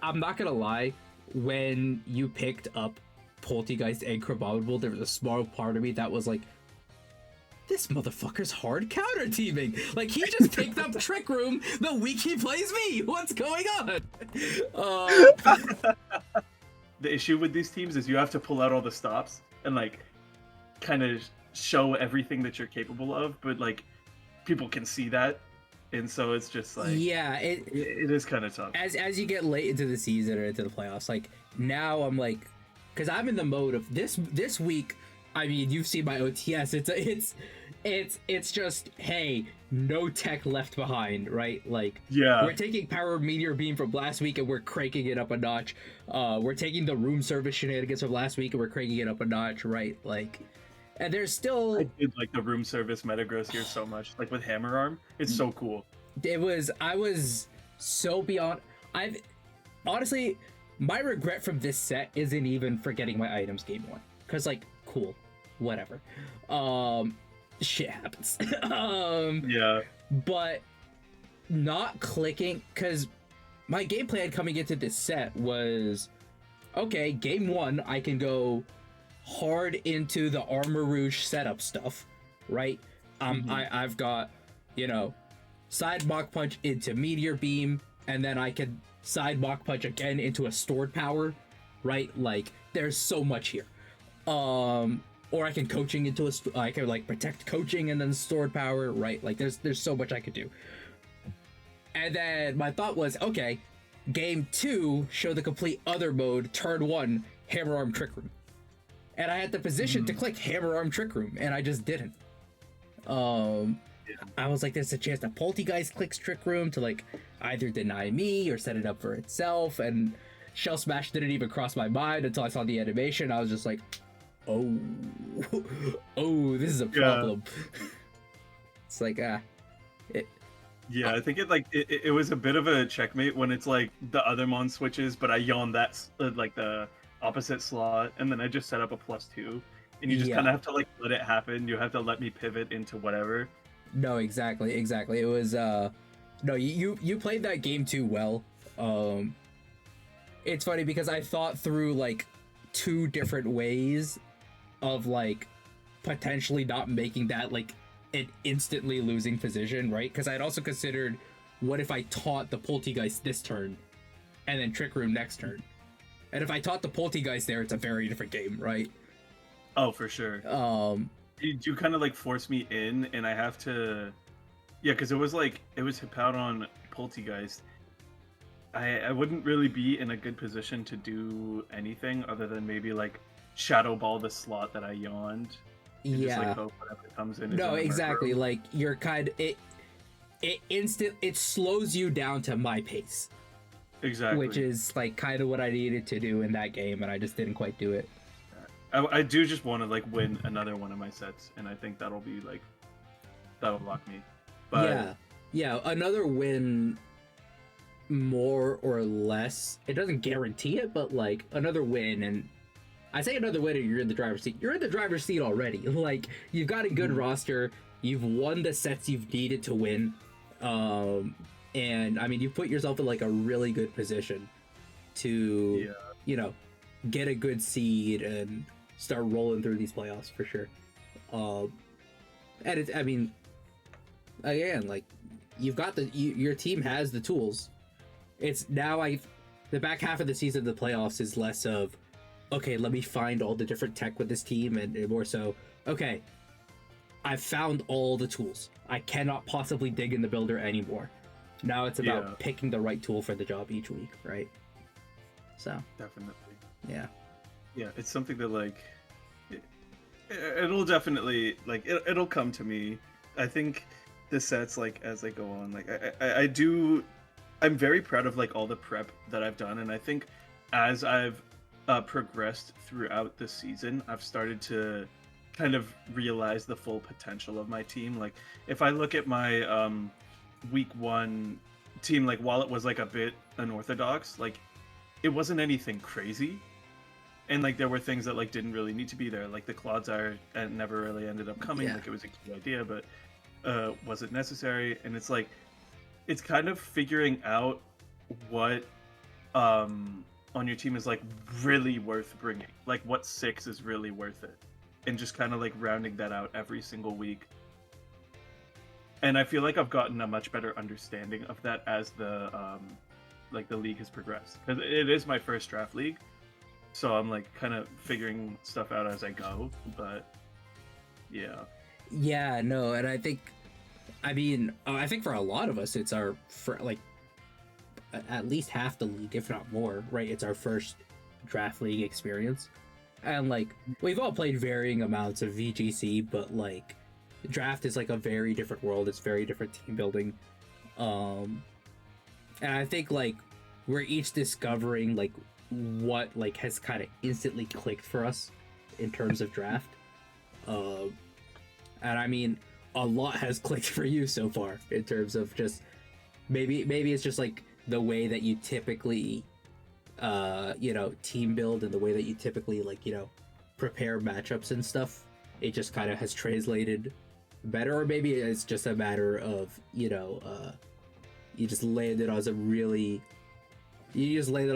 I'm not gonna lie, when you picked up Poltergeist and Crabominable, there was a small part of me that was like, this motherfucker's hard counter teaming. Like, he just picked up Trick Room the week he plays me. What's going on? The issue with these teams is you have to pull out all the stops and like kind of show everything that you're capable of, but like people can see that, and so it's just like yeah, it is kind of tough. As you get late into the season or into the playoffs, like now I'm like, because I'm in the mode of this week. I mean, you've seen my OTS. It's just, hey, no tech left behind, right? Like, yeah, we're taking Power Meteor Beam from last week and we're cranking it up a notch. We're taking the room service shenanigans from last week and we're cranking it up a notch, right? Like, and there's still. I did like the room service metagross here so much. Like with Hammer Arm, it's so cool. I was so beyond. Honestly, my regret from this set isn't even forgetting my items game one, because like, cool, whatever. Shit happens. Yeah. But not clicking, because my game plan coming into this set was, okay, game one, I can go hard into the Armor Rouge setup stuff, right? I've got, side Mach Punch into Meteor Beam, and then I can side Mach Punch again into a stored power, right? Like, there's so much here. Or I can coaching into I can like protect coaching and then stored power, right? Like there's so much I could do. And then my thought was, okay, game two, show the complete other mode, turn one, Hammer Arm Trick Room. And I had the position to click Hammer Arm Trick Room, and I just didn't. I was like, there's a chance that Poltegeist clicks Trick Room to like either deny me or set it up for itself, and Shell Smash didn't even cross my mind until I saw the animation. I was just like, oh, this is a problem. It's like, yeah, I think it was a bit of a checkmate when it's like the other mon switches, but I yawn that like the opposite slot, and then I just set up a +2, and you just kind of have to like let it happen. You have to let me pivot into whatever. No, exactly. It was no, you played that game too well. It's funny because I thought through like 2 different ways of like potentially not making that like an instantly losing position, right? Because I'd also considered, what if I taunt the Poltegeist this turn and then Trick Room next turn? And if I taunt the Poltegeist there, it's a very different game, right? Oh, for sure. You kind of like force me in, and I have to, because it was Hippowdon Poltegeist. I wouldn't really be in a good position to do anything other than maybe like Shadow Ball the slot that I yawned. And just, like, hope whatever comes in. No, exactly. Like you're it slows you down to my pace. Exactly. Which is like kind of what I needed to do in that game, and I just didn't quite do it. I do just want to like win another one of my sets, and I think that'll lock me. But yeah, another win, more or less. It doesn't guarantee it, but like another win, and I say another win, and you're in the driver's seat. You're in the driver's seat already. Like, you've got a good roster. You've won the sets you've needed to win, and I mean, you've put yourself in like a really good position to, get a good seed and start rolling through these playoffs for sure. And I mean, again, like, you've got your team has the tools. It's now the back half of the season, the playoffs is less of, okay, let me find all the different tech with this team, and more so, okay, I've found all the tools. I cannot possibly dig in the builder anymore. Now it's about picking the right tool for the job each week, right? So definitely. Yeah, it's something that like it'll definitely like it'll come to me. I think the sets, like, as I go on, like I'm very proud of like all the prep that I've done, and I think as I've progressed throughout the season, I've started to kind of realize the full potential of my team. Like, if I look at my week 1 team, like, while it was like a bit unorthodox, like, it wasn't anything crazy, and like there were things that like didn't really need to be there, like the Clodsire never really ended up coming. Like, it was a cute idea, but wasn't necessary. And it's like, it's kind of figuring out what on your team is like really worth bringing, like what 6 is really worth it. and just kind of like rounding that out every single week. And I feel like I've gotten a much better understanding of that as the league has progressed, because it is my first draft league, so I'm like kind of figuring stuff out as I go. But yeah, no, and I think for a lot of us, it's at least half the league, if not more, right? It's our first draft league experience, and like we've all played varying amounts of VGC, but like draft is like a very different world. It's very different team building, and I think like we're each discovering like what like has kind of instantly clicked for us in terms of draft, and I mean a lot has clicked for you so far in terms of just maybe it's just like the way that you typically team build, and the way that you typically like prepare matchups and stuff. It just kind of has translated better, or maybe it's just a matter of you just landed on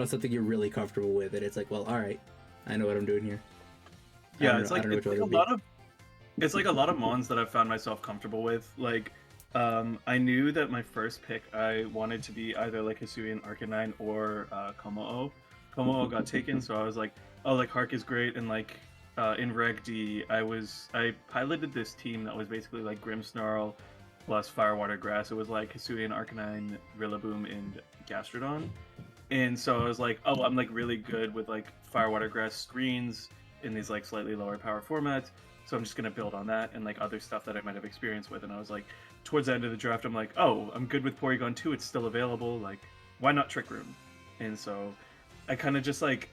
something you're really comfortable with, and it's like, well, all right, I know what I'm doing here. Yeah, it's like a lot of mons that I've found myself comfortable with. Like, I knew that my first pick I wanted to be either like Hisuian Arcanine or Komo-o. Komo-o got taken, so I was like, oh, like Hark is great, and like in Reg D, I piloted this team that was basically like Grimmsnarl plus Firewater Grass. It was like Hisuian Arcanine, Rillaboom, and Gastrodon. And so I was like, oh, I'm like really good with like Firewater Grass screens in these like slightly lower power formats. So I'm just gonna build on that and like other stuff that I might have experience with. And I was like, towards the end of the draft, I'm like, oh, I'm good with Porygon 2. It's still available. Like, why not Trick Room? And so I kind of just like,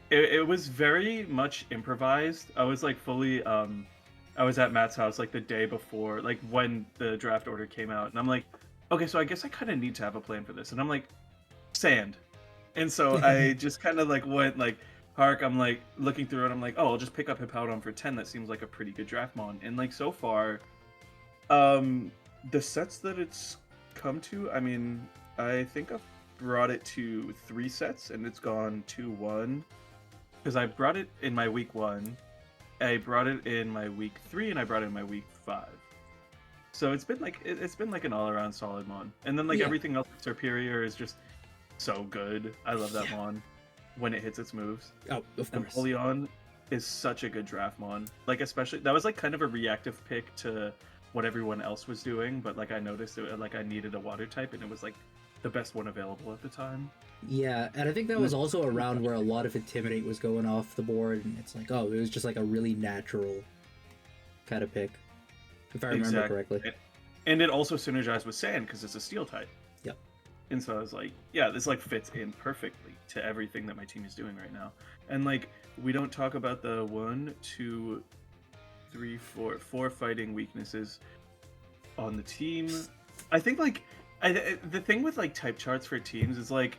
it was very much improvised. I was like fully, I was at Matt's house like the day before, like when the draft order came out. And I'm like, okay, so I guess I kind of need to have a plan for this. And I'm like, sand. And so I just kind of like went like, Hark, I'm like looking through it, I'm like, oh, I'll just pick up Hippowdon for 10. That seems like a pretty good draft mon. And like so far, the sets that it's come to, I mean, I think I've brought it to 3 sets and it's gone 2-1. Because I brought it in my week 1, I brought it in my week 3, and I brought it in my week 5. So it's been like an all-around solid mon. And then like everything else, Superior is just so good. I love that mon when it hits its moves. Oh, of course. And Polion is such a good draft mon. Like especially that was like kind of a reactive pick to what everyone else was doing, but like I noticed it, like I needed a water type, and it was like the best one available at the time. Yeah, and I think that was also around where a lot of Intimidate was going off the board, and it's like, oh, it was just like a really natural kind of pick, if I remember correctly. And it also synergized with Sand because it's a Steel type. Yep. And so I was like, yeah, this like fits in perfectly to everything that my team is doing right now. And like, we don't talk about the 1, 2, 3, 4 fighting weaknesses on the team. I think like the thing with like type charts for teams is like,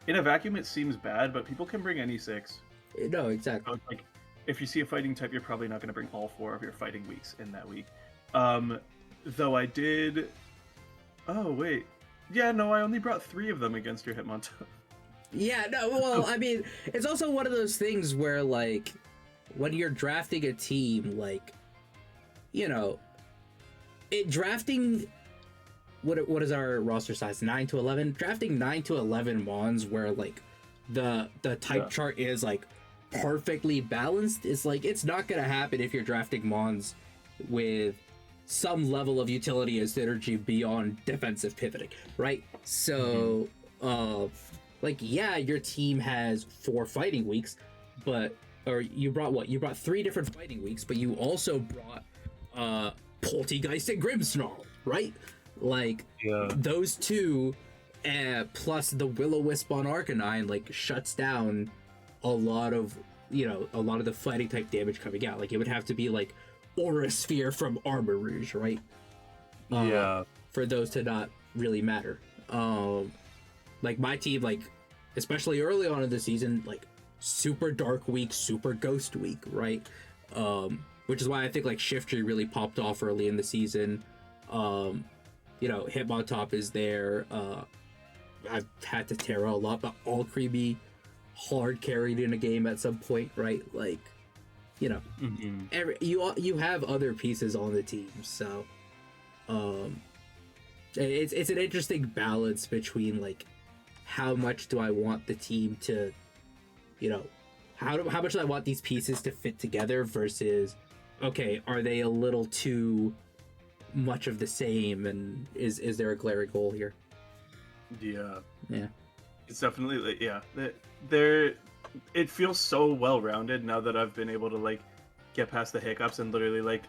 in a vacuum it seems bad, but people can bring any 6. No, exactly. So, like, if you see a fighting type, you're probably not going to bring all 4 of your fighting weeks in that week. Though I did. Oh wait, yeah, no, I only brought 3 of them against your Hitmontop. Yeah, no, well, I mean, it's also one of those things where like, when you're drafting a team, like, drafting. What is our roster size? 9 to 11. Drafting 9 to 11 mons where like the type chart is like perfectly balanced is like, it's not gonna happen if you're drafting mons with some level of utility and synergy beyond defensive pivoting, right? So like, yeah, your team has 4 fighting weeks, or you brought 3 different fighting weeks, but you also brought Poltegeist and Grimmsnarl, right? Like, those 2, plus the Will-O-Wisp on Arcanine, like, shuts down a lot of the fighting type damage coming out. Like, it would have to be, like, Aura Sphere from Armor Rouge, right? For those to not really matter. Like, my team, like, especially early on in the season, like, super Dark Week, super Ghost Week, right? Which is why I think, like, Shiftry really popped off early in the season. Hitmontop is there. I've had to Terra a lot, but all Creamy hard carried in a game at some point, right? Like, you know, Mm-hmm. you have other pieces on the team, so it's an interesting balance between like how much do I want the team to, you know, how much do I want these pieces to fit together versus, okay, are they a little too much of the same, and is there a glaring goal here? Yeah. Yeah. It's definitely like, yeah. There, it feels so well rounded now that I've been able to like get past the hiccups and literally like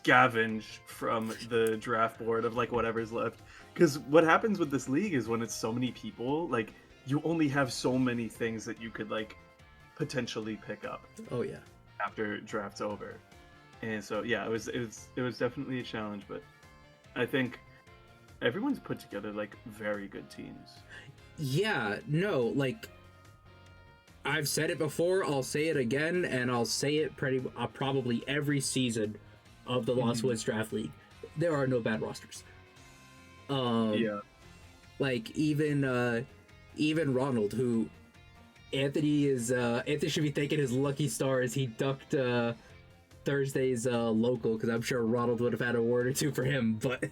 scavenge from the draft board of like whatever's left. Because what happens with this league is when it's so many people, like you only have so many things that you could like potentially pick up Oh yeah. after draft's over. And so yeah, it was definitely a challenge, but I think everyone's put together like very good teams. Yeah, no, like I've said it before, I'll say it again, and I'll say it probably every season of the Lost Woods Draft League. There are no bad rosters. Yeah. Like even Ronald, who Anthony should be thanking his lucky stars. He ducked Thursday's local, because I'm sure Ronald would have had a word or two for him. But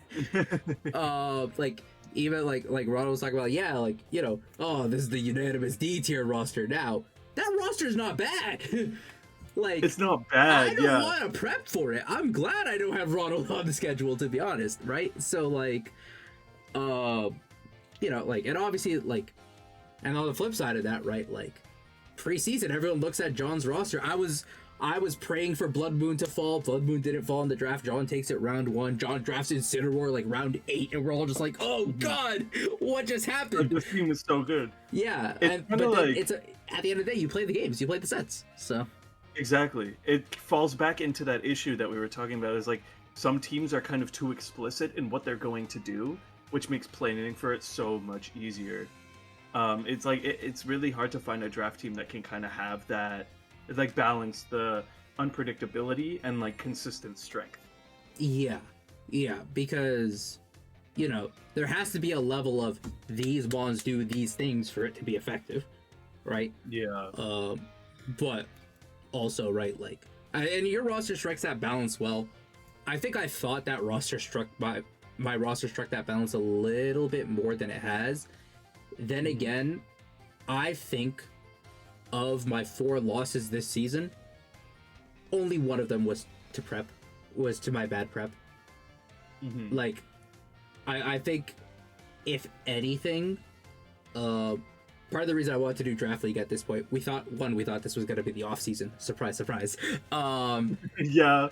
like even like Ronald was talking about, yeah, like, you know, oh, this is the unanimous D tier roster. Now that roster's not bad. Like, it's not bad. I don't want to prep for it. I'm glad I don't have Ronald on the schedule, to be honest, right? So like, you know, like, and obviously like, and on the flip side of that, right, like preseason, everyone looks at John's roster. I was praying for Blood Moon to fall. Blood Moon didn't fall in the draft. John takes it round 1. John drafts Incineroar like round 8, and we're all just like, oh god, what just happened? This team is so good. Yeah, It's but kinda then like- it's at the end of the day, you play the games, you play the sets, so. Exactly. It falls back into that issue that we were talking about, is like some teams are kind of too explicit in what they're going to do, which makes planning for it so much easier. It's like it's really hard to find a draft team that can kind of have that, like, balance the unpredictability and like consistent strength. Yeah, because, you know, there has to be a level of these bonds do these things for it to be effective, right? Yeah. But also, right, like, and your roster strikes that balance well. I think I thought that my roster struck that balance a little bit more than it has. Then again, I think of my 4 losses this season, only one of them was to my bad prep. Like, I think, if anything, part of the reason I wanted to do Draft League at this point, we thought this was going to be the off season. Surprise, surprise. Yeah.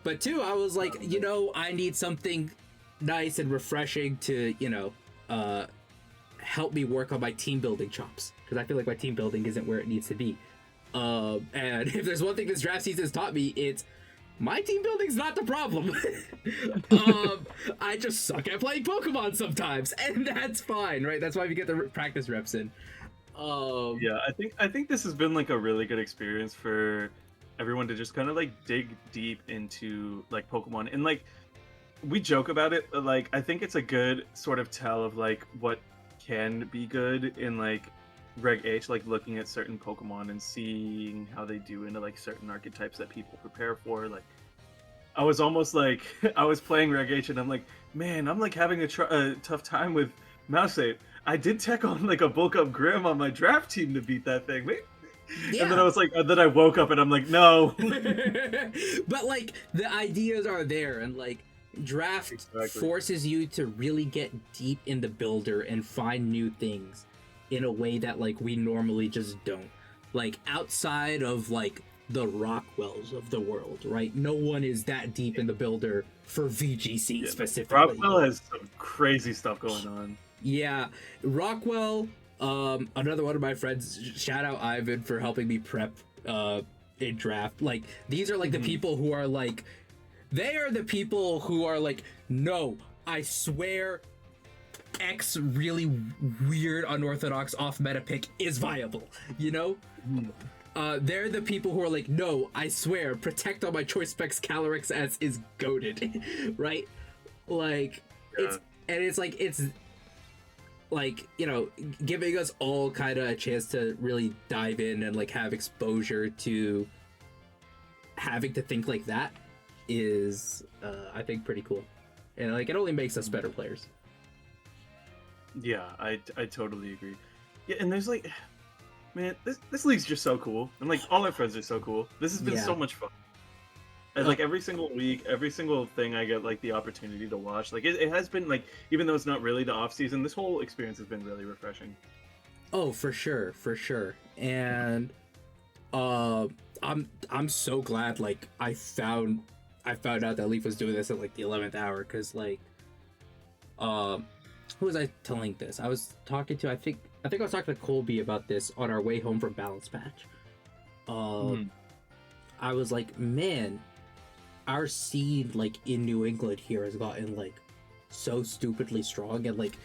But 2, I was like, you know, I need something nice and refreshing to, you know, help me work on my team building chops, because I feel like my team building isn't where it needs to be. And if there's one thing this draft season has taught me, it's my team building's not the problem. I just suck at playing Pokemon sometimes, and that's fine, right? That's why we get the practice reps in. Yeah, I think this has been like a really good experience for everyone to just kind of like dig deep into like Pokemon, and like we joke about it, but like I think it's a good sort of tell of like what can be good in like Reg H, like looking at certain Pokemon and seeing how they do into like certain archetypes that people prepare for. Like, I was almost like, I was playing Reg H and I'm like, man, I'm like having a tough time with Mouseape. I did tech on like a bulk up Grim on my draft team to beat that thing. Yeah. And then I was like, then I woke up and I'm like, no. But like the ideas are there, and like draft forces you to really get deep in the builder and find new things in a way that like we normally just don't. Like outside of like the Rockwells of the world, right? No one is that deep in the builder for VGC specifically. Rockwell has some crazy stuff going on. Yeah, Rockwell, another one of my friends, shout out Ivan for helping me prep in draft. Like, these are like the people who are like, they are the people who are like, no, I swear X really weird, unorthodox, off-meta pick is viable, you know? They're the people who are like, no, I swear, Protect on my Choice Specs Calyrex S is goated, right? Like, Yeah. it's like, you know, giving us all kind of a chance to really dive in and like have exposure to having to think like that is, I think, pretty cool. And like, it only makes us better players. Yeah, I totally agree. Yeah, and there's like, man, this league's just so cool, and like all our friends are so cool. This has been so much fun. And like every single week, every single thing I get like the opportunity to watch, like it has been like, even though it's not really the off season, this whole experience has been really refreshing. Oh, for sure, for sure. And I'm so glad like I found out that Leaf was doing this at like the 11th hour, because like who was I telling this? I was talking to, I think I was talking to Colby about this on our way home from Balance Patch. I was like, man, our scene like in New England here has gotten like so stupidly strong, and like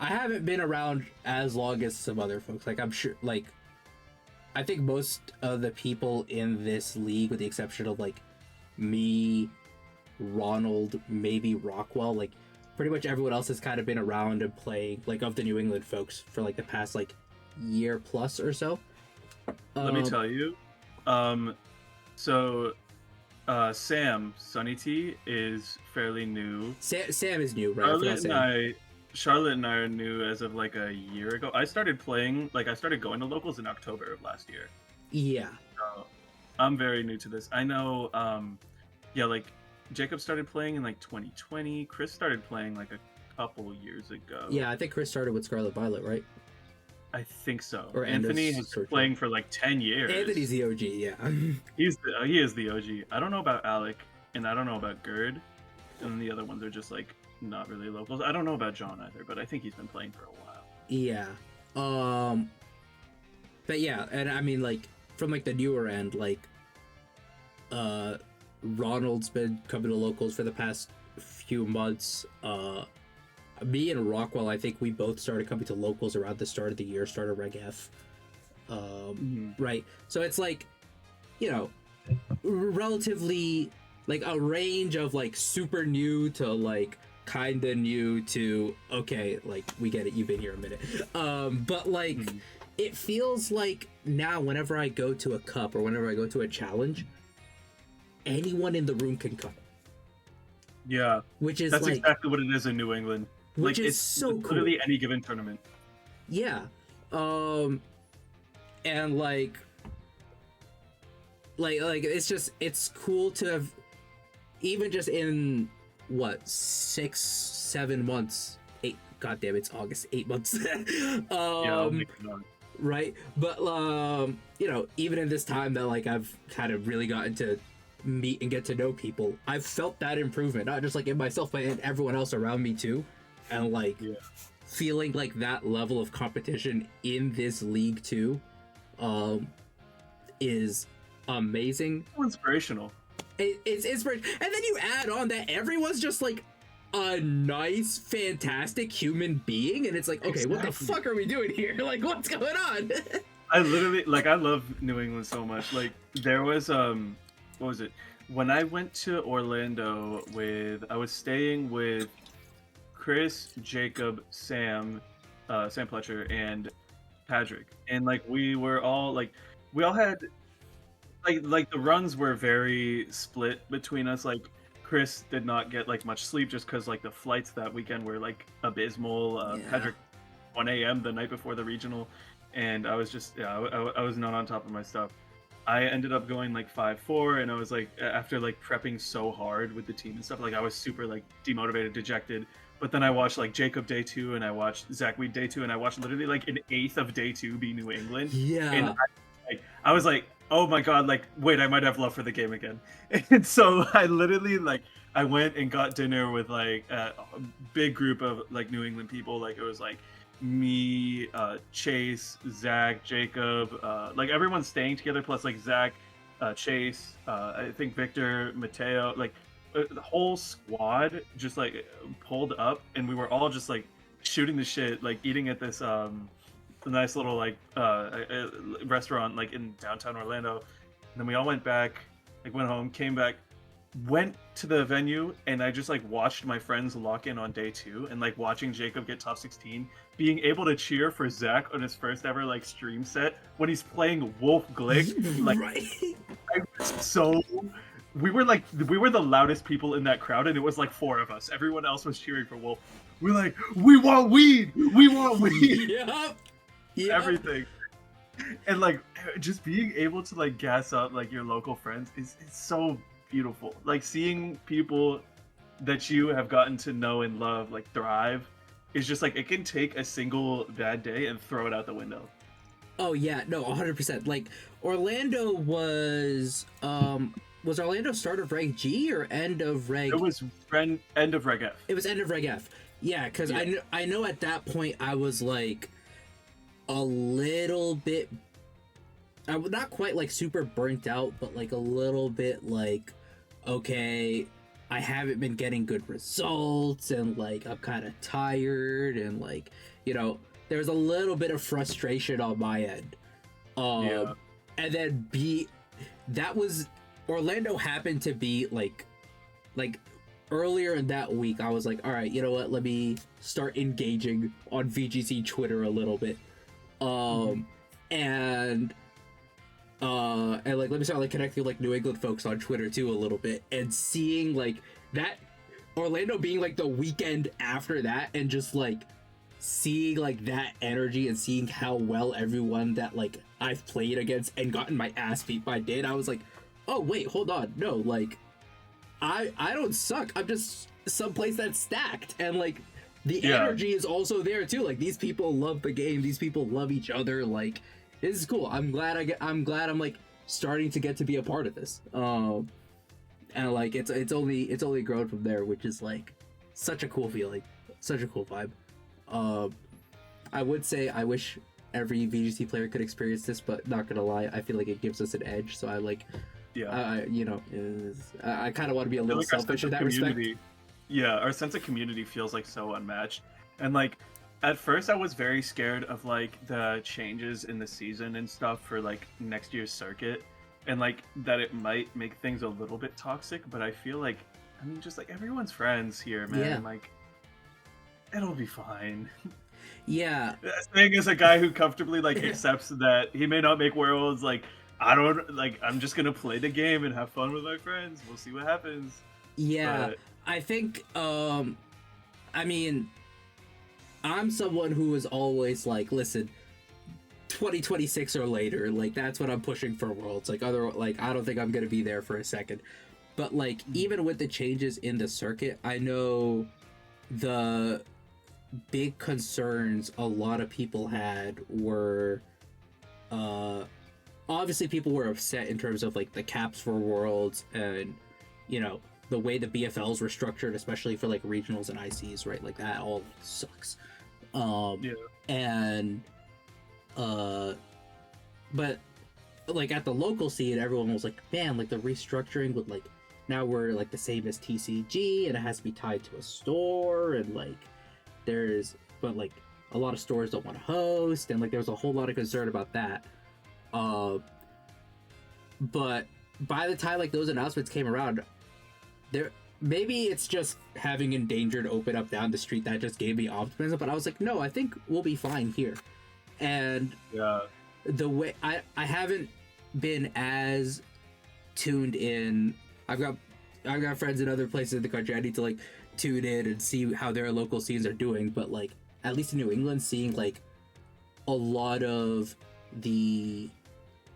I haven't been around as long as some other folks. Like I'm sure, like I think most of the people in this league, with the exception of like me, Ronald, maybe Rockwell, like pretty much everyone else has kind of been around and playing, like of the New England folks, for like the past like year plus or so. Let me tell you, so Sam, Sunny T, is fairly new. Sam is new, right? Charlotte and I are new as of like a year ago. I started playing, like I started going to locals in October of last year. Yeah. So I'm very new to this. I know, yeah, like Jacob started playing in like 2020. Chris started playing like a couple years ago. Yeah, I think Chris started with Scarlet Violet, right? I think so. Or Anthony has been playing for like 10 years. Anthony's the OG, yeah. He is the OG. I don't know about Alec, and I don't know about Gerd, and the other ones are just like not really locals. I don't know about John either, but I think he's been playing for a while. Yeah. But yeah, and I mean like from like the newer end, like Ronald's been coming to locals for the past few months. Me and Rockwell, I think we both started coming to locals around the start of the year, start of Reg F. Right. So it's like, you know, relatively like a range of like super new to like kinda new to okay, like we get it, you've been here a minute. But like it feels like now whenever I go to a cup or whenever I go to a challenge, anyone in the room can come. Yeah. Which is that's like, exactly what it is in New England. Which like is it's so cool. Literally any given tournament. Yeah. And like it's cool to have, even just in what 6-7 months, 8, god damn, it's August, 8 months. Yeah, right, but you know, even in this time that like I've kind of really gotten to meet and get to know people, I've felt that improvement, not just like in myself but in everyone else around me too. And like feeling like that level of competition in this league too is amazing. Inspirational. It's inspiration. And then you add on that everyone's just like a nice, fantastic human being, and it's like, okay, what the fuck are we doing here? Like, what's going on? I literally, like, I love New England so much. Like, there was, what was it? When I went to Orlando I was staying with Chris, Jacob, Sam Pletcher, and Patrick. And, like, we were all, like, we all had, like the runs were very split between us. Like, Chris did not get, like, much sleep just because, like, the flights that weekend were, like, abysmal. Patrick, 1 a.m. the night before the regional. And I was just, I was not on top of my stuff. I ended up going like 5-4, and I was like, after like prepping so hard with the team and stuff, like I was super like demotivated, dejected. But then I watched like Jacob day 2, and I watched Zach Weed day 2, and I watched literally like an eighth of day 2 be New England. Yeah. And I was like, oh my god, like wait, I might have love for the game again. And so I literally like I went and got dinner with like a big group of like New England people. Like it was like me, Chase, Zach, Jacob, like everyone's staying together, plus like Zach, Chase, I think Victor, Mateo, like the whole squad just like pulled up, and we were all just like shooting the shit, like eating at this nice little like restaurant like in downtown Orlando. And then we all went back, like went home, came back, went to the venue, and I just like watched my friends lock in on day 2, and like watching Jacob get top 16, being able to cheer for Zach on his first ever like stream set when he's playing Wolf Glick, like right. I was so. We were the loudest people in that crowd, and it was like 4 of us. Everyone else was cheering for Wolf. We're like, we want weed, we want weed, Yep. Yep. everything. And like, just being able to like gas up like your local friends is so beautiful. Like seeing people that you have gotten to know and love like thrive is just like, it can take a single bad day and throw it out the window. Oh yeah, no, 100%. Like Orlando was Orlando start of Reg G or end of Reg? It was end of Reg F. It was end of Reg F. Yeah, because I know at that point I was like a little bit, I was not quite like super burnt out, but like a little bit like, okay, I haven't been getting good results and like I'm kind of tired and like, you know, there's a little bit of frustration on my end. Yeah. And then that was, Orlando happened to be like earlier in that week, I was like, all right, you know what? Let me start engaging on VGC Twitter a little bit. And like, let me start like connecting with like New England folks on Twitter too a little bit, and seeing like that Orlando being like the weekend after that, and just like seeing like that energy and seeing how well everyone that like I've played against and gotten my ass beat by did, I was like, oh wait, hold on, no, like I don't suck, I'm just someplace that's stacked, and like the energy is also there too. Like these people love the game, these people love each other. Like this is cool. I'm glad I'm like starting to get to be a part of this. And like it's only grown from there, which is like such a cool feeling, such a cool vibe. I would say I wish every VGC player could experience this, but not gonna lie, I feel like it gives us an edge. So I like, I kind of want to be a little selfish in that respect. Yeah, our sense of community feels like so unmatched. And like at first I was very scared of like the changes in the season and stuff for like next year's circuit, and like that it might make things a little bit toxic, but I feel like, I mean, just like everyone's friends here, man. Yeah. Like it'll be fine. Yeah. Saying as a guy who comfortably like accepts that he may not make worlds, like I'm just gonna play the game and have fun with my friends. We'll see what happens. Yeah. But I think, I mean, I'm someone who is always like, listen, 2026 or later, like that's what I'm pushing for Worlds. Like I don't think I'm gonna be there for a second. But like even with the changes in the circuit, I know the big concerns a lot of people had were, obviously people were upset in terms of like the caps for Worlds and, you know, the way the BFLs were structured, especially for like regionals and ICs, right? Like that all sucks. And but like at the local scene, everyone was like, man, like the restructuring with like, now we're like the same as TCG and it has to be tied to a store, and like but like a lot of stores don't want to host, and like there was a whole lot of concern about that. But by the time like those announcements came around, maybe it's just having Endangered open up down the street that just gave me optimism, but I was like, no, I think we'll be fine here. And the way I haven't been as tuned in. I've got friends in other places in the country. I need to like tune in and see how their local scenes are doing, but like at least in New England, seeing like a lot of the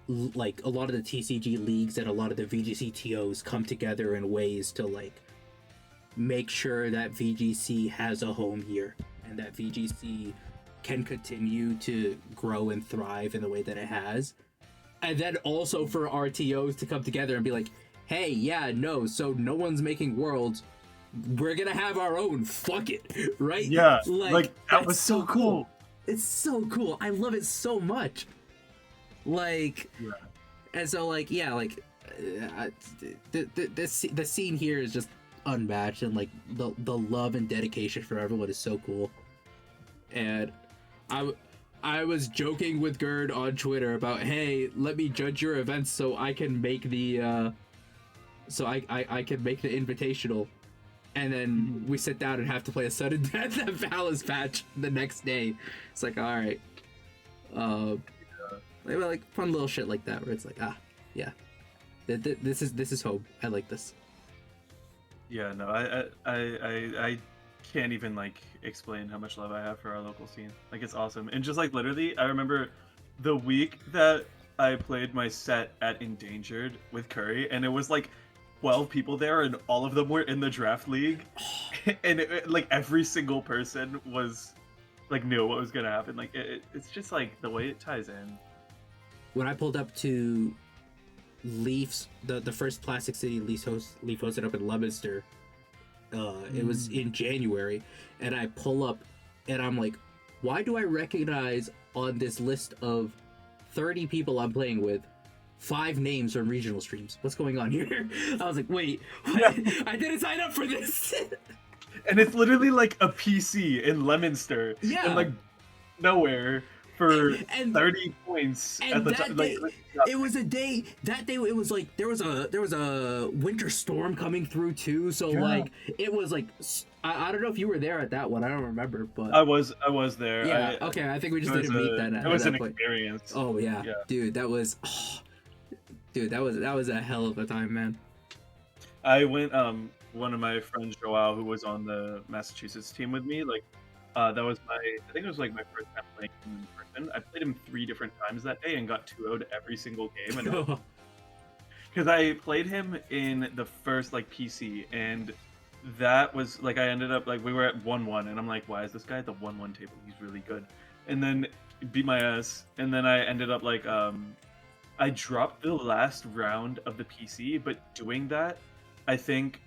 TCG leagues and a lot of the VGC TOs come together in ways to like make sure that VGC has a home here and that VGC can continue to grow and thrive in the way that it has. And then also for RTOs to come together and be like, hey, yeah, no, so no one's making Worlds, we're gonna have our own, fuck it, right? Yeah, like that was so cool. It's so cool. I love it so much. Like, and so like, yeah, like the scene here is just unmatched, and like the love and dedication for everyone is so cool. And I was joking with Gerd on Twitter about, hey, let me judge your events so I can make the I can make the invitational. And then we sit down and have to play a sudden death at Valus patch the next day. It's like, all right. Like fun little shit like that where it's like, yeah. This is home. I like this. Yeah, no, I can't even like explain how much love I have for our local scene. Like it's awesome. And just like literally, I remember the week that I played my set at Endangered with Curry, and it was like 12 people there, and all of them were in the draft league, and like every single person was like knew what was gonna happen. Like it's just like the way it ties in. When I pulled up to Leafs, the first Plastic City Leaf hosted up in Leominster, it was in January, and I pull up, and I'm like, why do I recognize on this list of 30 people I'm playing with 5 names from regional streams? What's going on here? I was like, wait, I didn't sign up for this. And it's literally like a PC in Leominster, Yeah. and like nowhere for And 30 points and at the that time. day, Like, it was a day. That day, it was like there was a winter storm coming through too. So Yeah. like it was like I don't know if you were there at that one. I don't remember, but I was there. yeah. Okay, I think we just it was didn't meet that. It was at an that point. experience. Oh yeah, Yeah. dude, that was, dude, that was a hell of a time, man. I went. One of my friends, Joao, who was on the Massachusetts team with me, like that was I think it was like my first time playing him in person. I played him 3 different times that day and got 2-0'd every single game, and because I played him in the first like PC, and that was like I ended up like we were at 1-1, and I'm like, why is this guy at the 1-1 table? He's really good. And then beat my ass, and then I ended up like I dropped the last round of the PC, but doing that, I think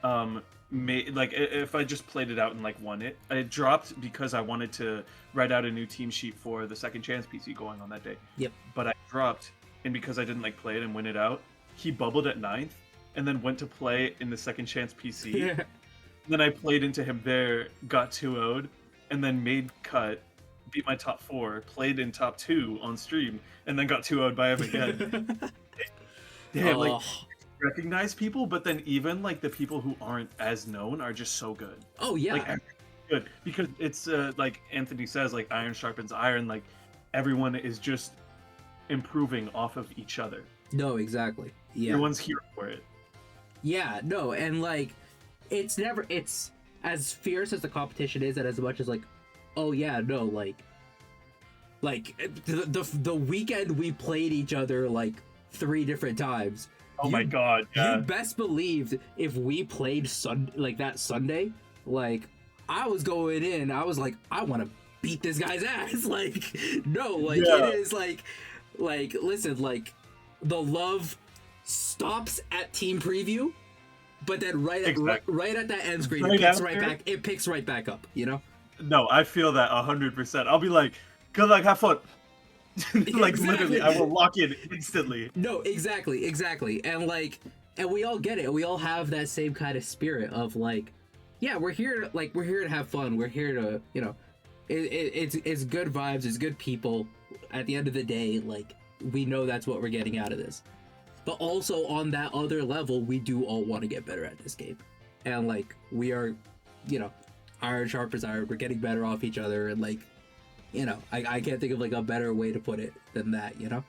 like if I just played it out and like won it, I dropped because I wanted to write out a new team sheet for the second chance PC going on that day. Yep. But I dropped, and because I didn't like play it and win it out, he bubbled at 9th, and then went to play in the second chance PC. Yeah. Then I played into him there, got 2-0'd, and then made cut, beat my top 4, played in top 2 on stream, and then got 2-0'd by him again. Damn, like recognize people, but then even like the people who aren't as known are just so good. Oh yeah. Like good, because it's like Anthony says, like iron sharpens iron. Like everyone is just improving off of each other. No, exactly. Yeah. Everyone's here for it. Yeah, no, and like it's as fierce as the competition is, and as much as like, oh yeah, no, like the weekend we played each other like 3 different times. Oh my god, yeah. You best believed if we played that Sunday, like I was going in, I was like, I want to beat this guy's ass. Like, no, like it is like listen, like the love stops at team preview, but then right at that end screen, it picks right back up, you know? No, I feel that 100%. I'll be like, good luck, have fun. Like Exactly. literally, I will lock in instantly. No, exactly, and we all get it. We all have that same kind of spirit of like, yeah, we're here to have fun. We're here to, you know, it's good vibes, it's good people. At the end of the day, like we know that's what we're getting out of this. But also on that other level, we do all want to get better at this game, and like we are, you know, iron sharpens iron. We're getting better off each other, and like, you know, I can't think of like a better way to put it than that, you know?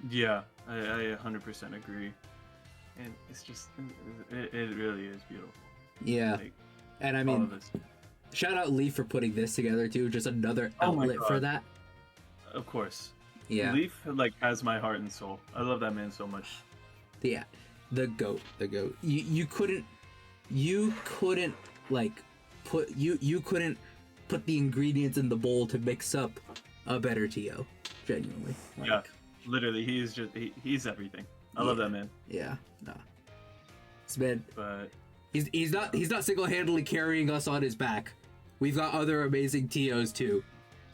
Yeah, I 100% agree. And it's just, it really is beautiful. Yeah. Like, and I all mean, of this. shout out Leaf for putting this together too. Just another Oh my outlet for God. that. Of course. Yeah. Leaf like has my heart and soul. I love that man so much. Yeah. The goat. You couldn't like you couldn't put the ingredients in the bowl to mix up a better TO. Genuinely. Like, Yeah. Literally, he is just he's everything. I love that man. Yeah. Nah. This man, But he's not single-handedly carrying us on his back. We've got other amazing TOs too.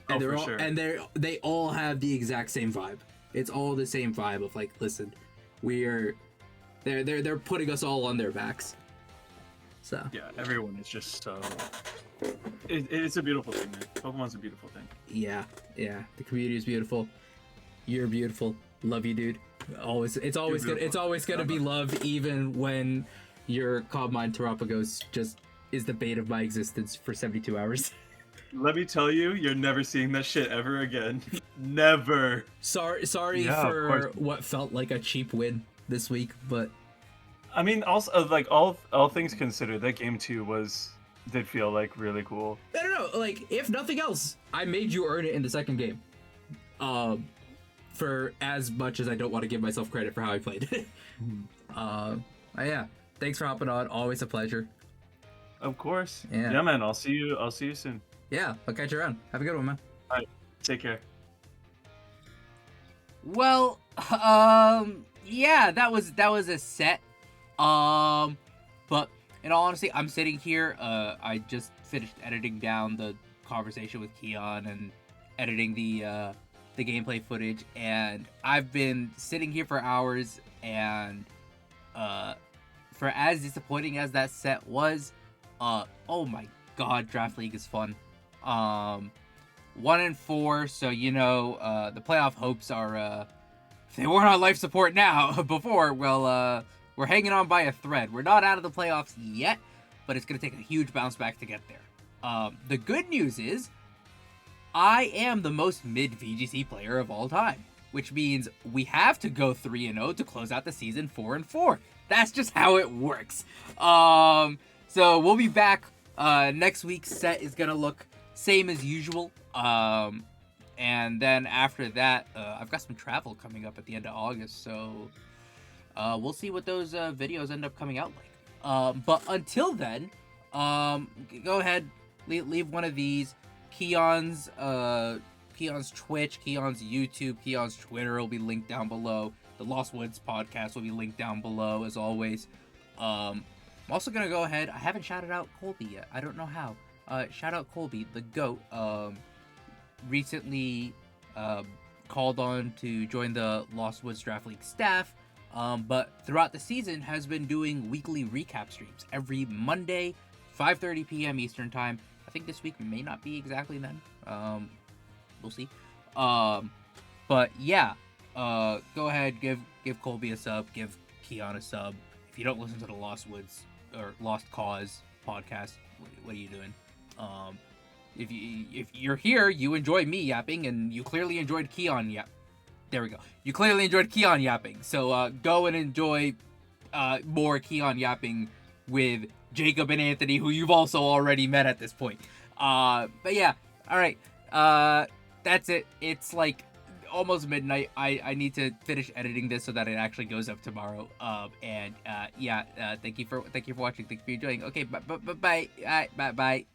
And Oh, they're for all sure. and they all have the exact same vibe. It's all the same vibe of like, listen, they're putting us all on their backs. So yeah, everyone is just so. It's a beautiful thing, man. Pokemon's a beautiful thing. yeah. The community is beautiful. You're beautiful. Love you, dude. It's always gonna be love, even when your Combine Terapagos just is the bane of my existence for 72 hours. Let me tell you, you're never seeing that shit ever again. Never. Sorry Yeah, of for course. what felt like a cheap win, this week, but I mean, also like all things considered, that game too did feel like really cool. I don't know. Like, if nothing else, I made you earn it in the second game. For as much as I don't want to give myself credit for how I played. Yeah. Thanks for hopping on. Always a pleasure. Of course. Yeah. Yeah, man. I'll see you soon. Yeah, I'll catch you around. Have a good one, man. All right. Take care. Well, yeah, that was a set. But in all honesty, I'm sitting here. I just finished editing down the conversation with Kian and editing the gameplay footage, and I've been sitting here for hours. And for as disappointing as that set was, oh my god, Draft League is fun. 1-4, so you know, the playoff hopes are, if they weren't on life support now, before, well, we're hanging on by a thread. We're not out of the playoffs yet, but it's going to take a huge bounce back to get there. The good news is, I am the most mid-VGC player of all time, which means we have to go 3-0 to close out the season 4-4. That's just how it works. So we'll be back. Next week's set is going to look same as usual. And then after that, I've got some travel coming up at the end of August, so we'll see what those videos end up coming out like. But until then, go ahead, leave one of these. Kian's Twitch, Kian's YouTube, Kian's Twitter will be linked down below. The Lost Woods podcast will be linked down below, as always. I'm also gonna go ahead. I haven't shouted out Colby yet. I don't know how. Shout out Colby, the GOAT. Recently called on to join the Lost Woods Draft League staff, but throughout the season has been doing weekly recap streams every Monday, 5:30 p.m. Eastern Time. I think this week may not be exactly then. We'll see. But yeah, go ahead, give Colby a sub, give Kian a sub. If you don't listen to the Lost Woods or Lost Cause podcast, what are you doing? If you're here, you enjoy me yapping, and you clearly enjoyed Kian yap. There we go. You clearly enjoyed Kian yapping, so go and enjoy more Kian yapping with Jacob and Anthony, who you've also already met at this point. But yeah, all right. That's it. It's like almost midnight. I need to finish editing this so that it actually goes up tomorrow. Yeah. Thank you for watching. Thank you for enjoying. Okay. Bye. Bye.